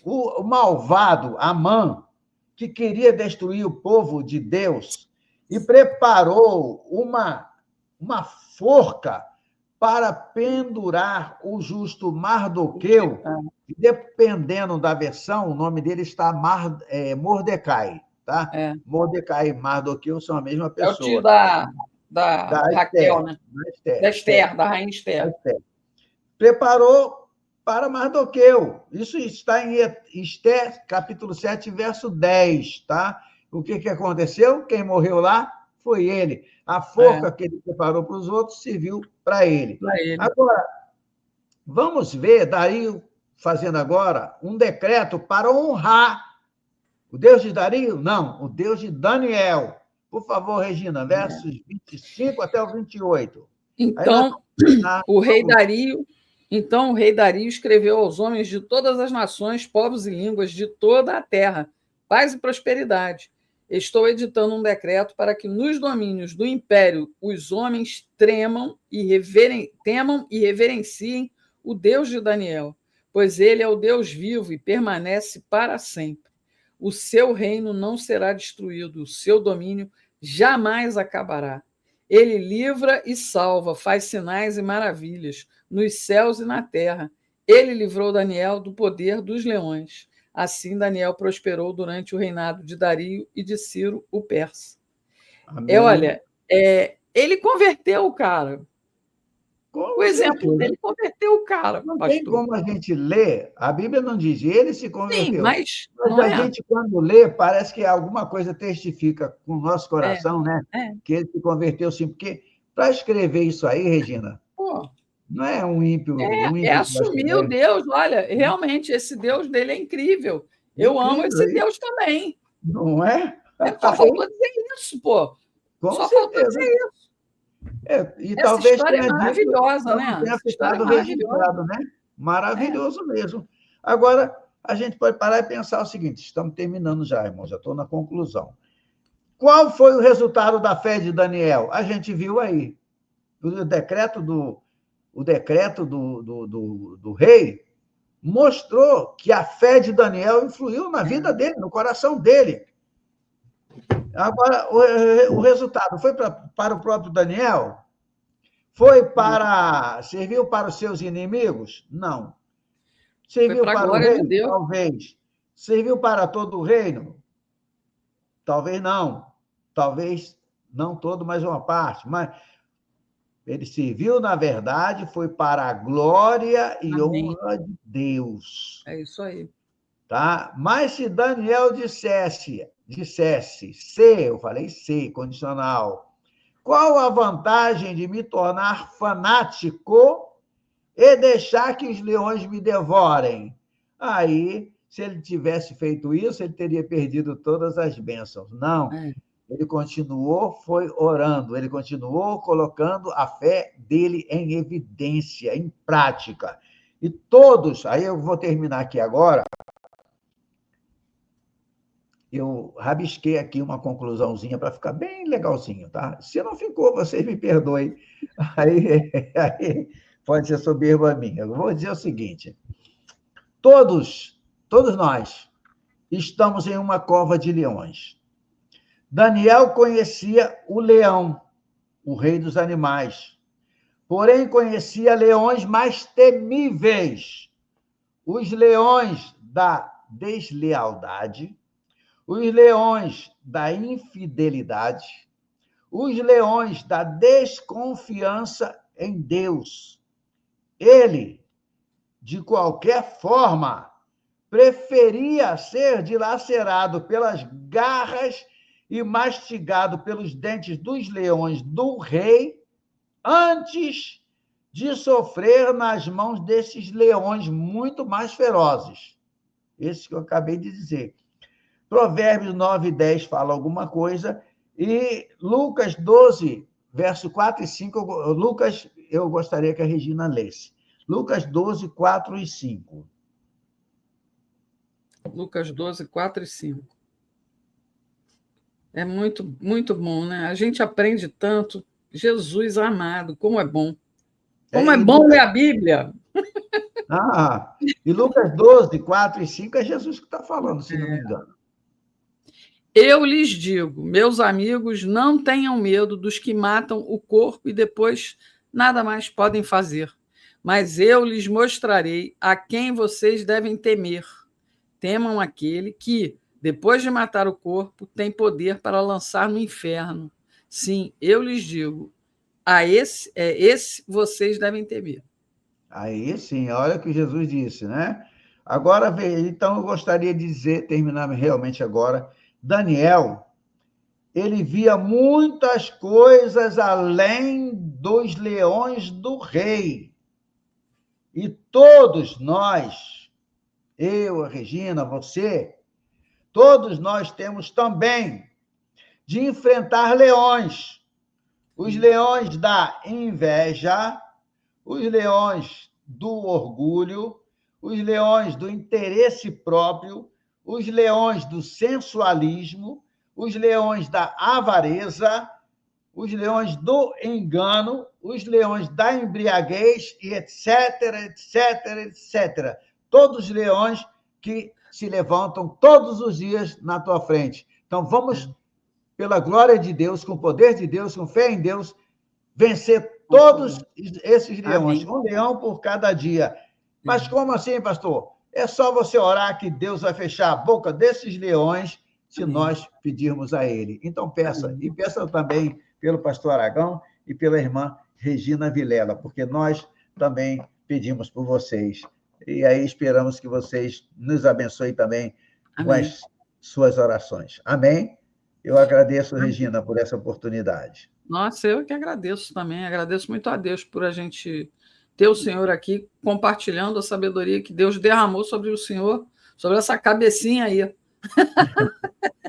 O malvado Amã, que queria destruir o povo de Deus, e preparou uma forca para pendurar o justo Mardoqueu, e dependendo da versão, o nome dele está Mordecai, tá? É. Mordecai e Mardoqueu são a mesma pessoa. É o tio da Raquel, né? Da Esther, da rainha Esther. Preparou para Mardoqueu. Isso está em Esther, capítulo 7, verso 10, tá? O que aconteceu? Quem morreu lá foi ele. A forca que ele preparou para os outros serviu para ele. Agora, vamos ver Dario fazendo agora um decreto para honrar o Deus de Dario? Não, o Deus de Daniel. Por favor, Regina, versos 25 até o 28. Então, o rei Dario escreveu aos homens de todas as nações, povos e línguas de toda a terra, paz e prosperidade. Estou editando um decreto para que nos domínios do império os homens temam e reverenciem o Deus de Daniel, pois ele é o Deus vivo e permanece para sempre. O seu reino não será destruído, o seu domínio jamais acabará. Ele livra e salva, faz sinais e maravilhas nos céus e na terra. Ele livrou Daniel do poder dos leões. Assim, Daniel prosperou durante o reinado de Dario e de Ciro, o persa. Olha, ele converteu o cara. O exemplo dele converteu o cara, não pastor. Tem como a gente ler, a Bíblia não diz, ele se converteu. Sim, mas a gente, quando lê, parece que alguma coisa testifica com o nosso coração, né? Que ele se converteu sim, porque para escrever isso aí, Regina, não é um ímpio. Assumir o Deus, olha, realmente, esse Deus dele é incrível. Eu amo esse Deus também. Não é? Só faltou dizer isso, pô. Só faltou dizer isso. E essa talvez história é maravilhosa, né? Tenha ficado registrado, né? Maravilhoso mesmo. Agora, a gente pode parar e pensar o seguinte: estamos terminando já, irmão, já estou na conclusão. Qual foi o resultado da fé de Daniel? A gente viu aí. O decreto o decreto do rei, mostrou que a fé de Daniel influiu na vida dele, no coração dele. Agora, o resultado foi para o próprio Daniel? Serviu para os seus inimigos? Não. Serviu para o rei? De Talvez. Serviu para todo o reino? Talvez não. Talvez não todo, mas uma parte. Mas ele serviu, na verdade, foi para a glória e honra de Deus. É isso aí. Tá? Mas se Daniel dissesse se, eu falei se, condicional, qual a vantagem de me tornar fanático e deixar que os leões me devorem? Aí, se ele tivesse feito isso, ele teria perdido todas as bênçãos. Não. Ele continuou, foi orando, ele continuou colocando a fé dele em evidência, em prática. E todos, aí eu vou terminar aqui agora, eu rabisquei aqui uma conclusãozinha para ficar bem legalzinho, tá? Se não ficou, vocês me perdoem. Aí pode ser soberba minha. Eu vou dizer o seguinte: todos nós estamos em uma cova de leões. Daniel conhecia o leão, o rei dos animais, porém conhecia leões mais temíveis, os leões da deslealdade, os leões da infidelidade, os leões da desconfiança em Deus. Ele, de qualquer forma, preferia ser dilacerado pelas garras e mastigado pelos dentes dos leões do rei antes de sofrer nas mãos desses leões muito mais ferozes. Esse que eu acabei de dizer. Provérbios 9 e 10 fala alguma coisa, e Lucas 12, verso 4 e 5, Lucas, eu gostaria que a Regina lesse. Lucas 12, 4 e 5. Lucas 12, 4 e 5. É muito, muito bom, né? A gente aprende tanto. Jesus amado, como é bom. Como é bom ler a Bíblia. E Lucas 12, 4 e 5 é Jesus que está falando, se não me engano. Eu lhes digo, meus amigos, não tenham medo dos que matam o corpo e depois nada mais podem fazer. Mas eu lhes mostrarei a quem vocês devem temer. Temam aquele que, depois de matar o corpo, tem poder para lançar no inferno. Sim, eu lhes digo, a esse vocês devem temer. Aí sim, olha o que Jesus disse, né? Agora, então, eu gostaria de dizer, terminar realmente agora, Daniel, ele via muitas coisas além dos leões do rei. E todos nós, eu, a Regina, você, todos nós temos também de enfrentar leões. Os leões da inveja, os leões do orgulho, os leões do interesse próprio, os leões do sensualismo, os leões da avareza, os leões do engano, os leões da embriaguez, e etc, etc, etc. Todos os leões que se levantam todos os dias na tua frente. Então, vamos, pela glória de Deus, com o poder de Deus, com fé em Deus, vencer todos esses leões. Amém. Um leão por cada dia. Mas como assim, pastor? É só você orar que Deus vai fechar a boca desses leões se Amém. Nós pedirmos a ele. Então, peça. Amém. E peça também pelo pastor Aragão e pela irmã Regina Vilela, porque nós também pedimos por vocês. E aí esperamos que vocês nos abençoem também Amém. Com as suas orações. Amém? Eu agradeço, Amém. Regina, por essa oportunidade. Nossa, eu que agradeço também. Agradeço muito a Deus por a gente ter o Senhor aqui compartilhando a sabedoria que Deus derramou sobre o Senhor, sobre essa cabecinha aí.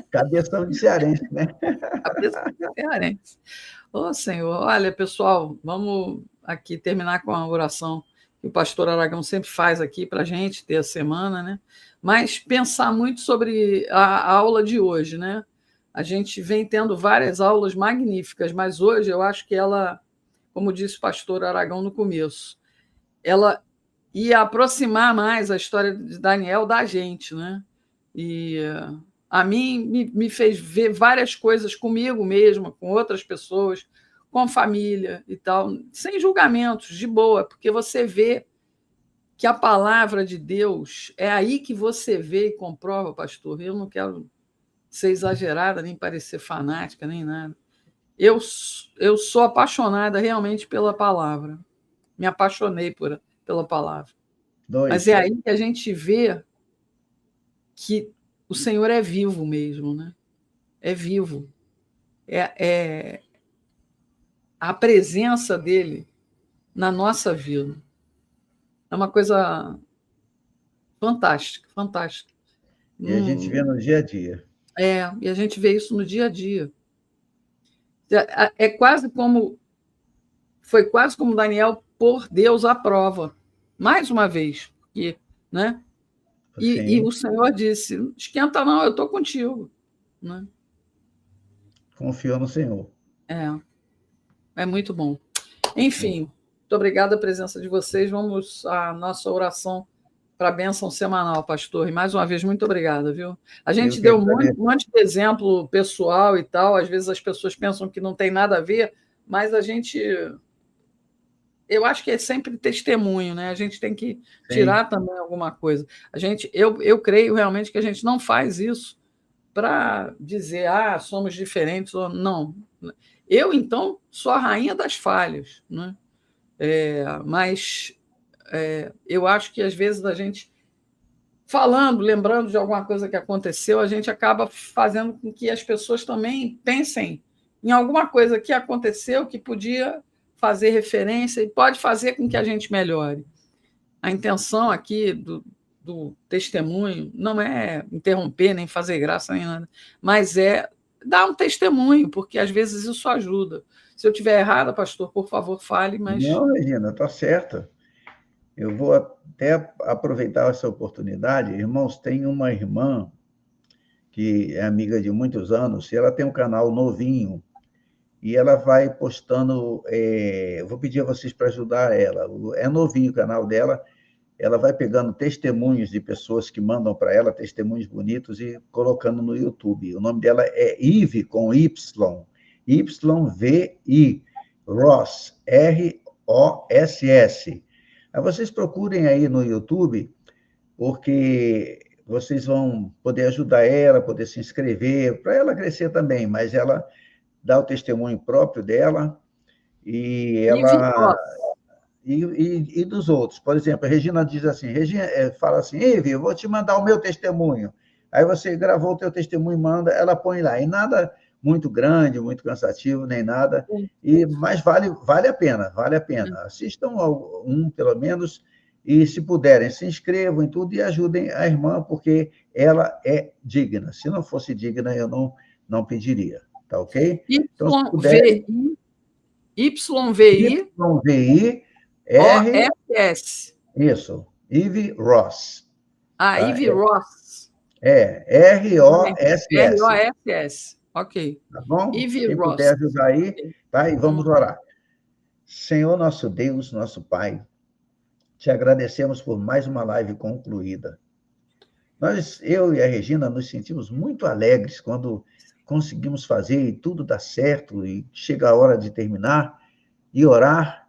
Cabeção de cearense, né? Cabeça de cearense. Ô, Senhor, olha, pessoal, vamos aqui terminar com a oração que o pastor Aragão sempre faz aqui para a gente ter a semana, né? Mas pensar muito sobre a aula de hoje, né? A gente vem tendo várias aulas magníficas, mas hoje eu acho que ela como disse o pastor Aragão no começo, ela ia aproximar mais a história de Daniel da gente, né? E a mim me fez ver várias coisas comigo mesma, com outras pessoas, com família e tal, sem julgamentos, de boa, porque você vê que a palavra de Deus é aí que você vê e comprova, pastor. Eu não quero ser exagerada, nem parecer fanática, nem nada. Eu sou apaixonada realmente pela palavra. Me apaixonei pela palavra. Mas é aí que a gente vê que o Senhor é vivo mesmo, né? É vivo. É a presença dele na nossa vida. É uma coisa fantástica, fantástica. E a gente vê no dia a dia. E a gente vê isso no dia a dia. É quase como... Foi quase como Daniel pôr Deus à prova, mais uma vez. Né? E o Senhor disse, esquenta não, eu estou contigo. Né? Confiou no Senhor. É muito bom. Enfim, muito obrigada pela presença de vocês. Vamos à nossa oração para a bênção semanal, pastor. E mais uma vez, muito obrigada, viu? A gente deu um monte de exemplo pessoal e tal. Às vezes as pessoas pensam que não tem nada a ver, mas a gente... Eu acho que é sempre testemunho, né? A gente tem que tirar também alguma coisa. Eu creio realmente que a gente não faz isso para dizer, somos diferentes ou não. Eu, então, sou a rainha das falhas, né? Mas eu acho que, às vezes, a gente, falando, lembrando de alguma coisa que aconteceu, a gente acaba fazendo com que as pessoas também pensem em alguma coisa que aconteceu que podia fazer referência e pode fazer com que a gente melhore. A intenção aqui do testemunho não é interromper, nem fazer graça, nem nada, mas é dar um testemunho, porque às vezes isso ajuda. Se eu estiver errada, pastor, por favor, fale, mas... Não, Regina, está certa. Eu vou até aproveitar essa oportunidade. Irmãos, tem uma irmã que é amiga de muitos anos, e ela tem um canal novinho, e ela vai postando... eu vou pedir a vocês para ajudar ela. É novinho o canal dela. Ela vai pegando testemunhos de pessoas que mandam para ela, testemunhos bonitos, e colocando no YouTube. O nome dela é Ive, com Y, YVI, Ross, ROSS. Aí vocês procurem aí no YouTube, porque vocês vão poder ajudar ela, poder se inscrever, para ela crescer também, mas ela dá o testemunho próprio dela, e ela... E dos outros. Por exemplo, a Regina diz assim, fala assim, Ive, eu vou te mandar o meu testemunho. Aí você gravou o teu testemunho, manda, ela põe lá. E nada muito grande, muito cansativo, nem nada. Mas vale a pena, vale a pena. Assistam pelo menos, e se puderem, se inscrevam em tudo e ajudem a irmã, porque ela é digna. Se não fosse digna, eu não pediria. Tá ok? Então, se puderem... YVI ROSS. Isso, Ive Ross. Ive Ross. ROSS. ROSS, ok. Tá bom? Ive Quem Ross. puder ajudar aí, tá? E vamos orar. Senhor, nosso Deus, nosso Pai, te agradecemos por mais uma live concluída. Eu e a Regina, nos sentimos muito alegres quando conseguimos fazer e tudo dá certo, e chega a hora de terminar e orar,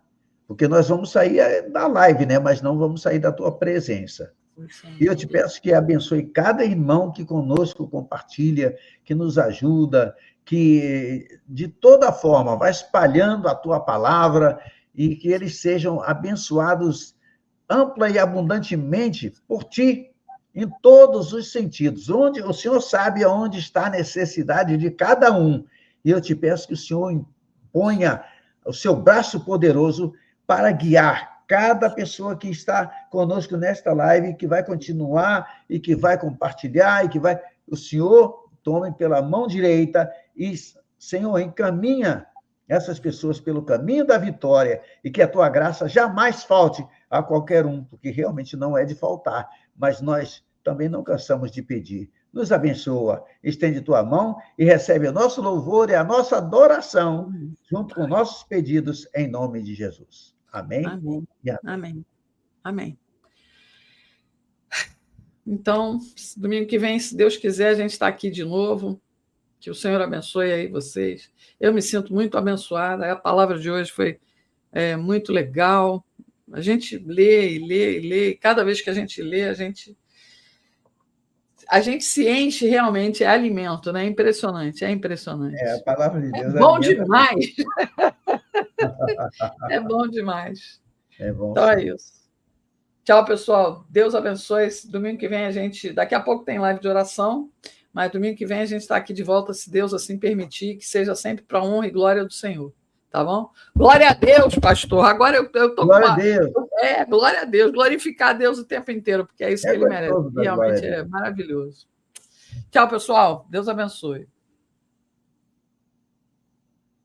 porque nós vamos sair da live, né? Mas não vamos sair da tua presença. E eu te peço que abençoe cada irmão que conosco compartilha, que nos ajuda, que de toda forma vai espalhando a tua palavra e que eles sejam abençoados ampla e abundantemente por ti, em todos os sentidos. O Senhor sabe aonde está a necessidade de cada um. E eu te peço que o Senhor ponha o seu braço poderoso para guiar cada pessoa que está conosco nesta live, que vai continuar e que vai compartilhar, o Senhor tome pela mão direita e, Senhor, encaminha essas pessoas pelo caminho da vitória e que a tua graça jamais falte a qualquer um, porque realmente não é de faltar, mas nós também não cansamos de pedir. nos abençoa, estende tua mão e recebe o nosso louvor e a nossa adoração, junto com nossos pedidos, em nome de Jesus. Amém? Amém. E amém. Amém. Amém. Então, domingo que vem, se Deus quiser, a gente está aqui de novo. Que o Senhor abençoe aí vocês. Eu me sinto muito abençoada. A palavra de hoje foi muito legal. A gente lê e lê e lê. E cada vez que a gente lê, a gente se enche realmente. É alimento, né? É impressionante. É impressionante. A palavra de Deus é bom demais. É bom demais. É bom, então sim. É isso. Tchau, pessoal. Deus abençoe. Domingo que vem daqui a pouco tem live de oração, mas domingo que vem a gente está aqui de volta, se Deus assim permitir, que seja sempre para a honra e glória do Senhor. Tá bom? Glória a Deus, pastor. Agora eu estou com glória a Deus. Glória a Deus. Glorificar a Deus o tempo inteiro, porque é isso que ele merece. Realmente é maravilhoso. Tchau, pessoal. Deus abençoe.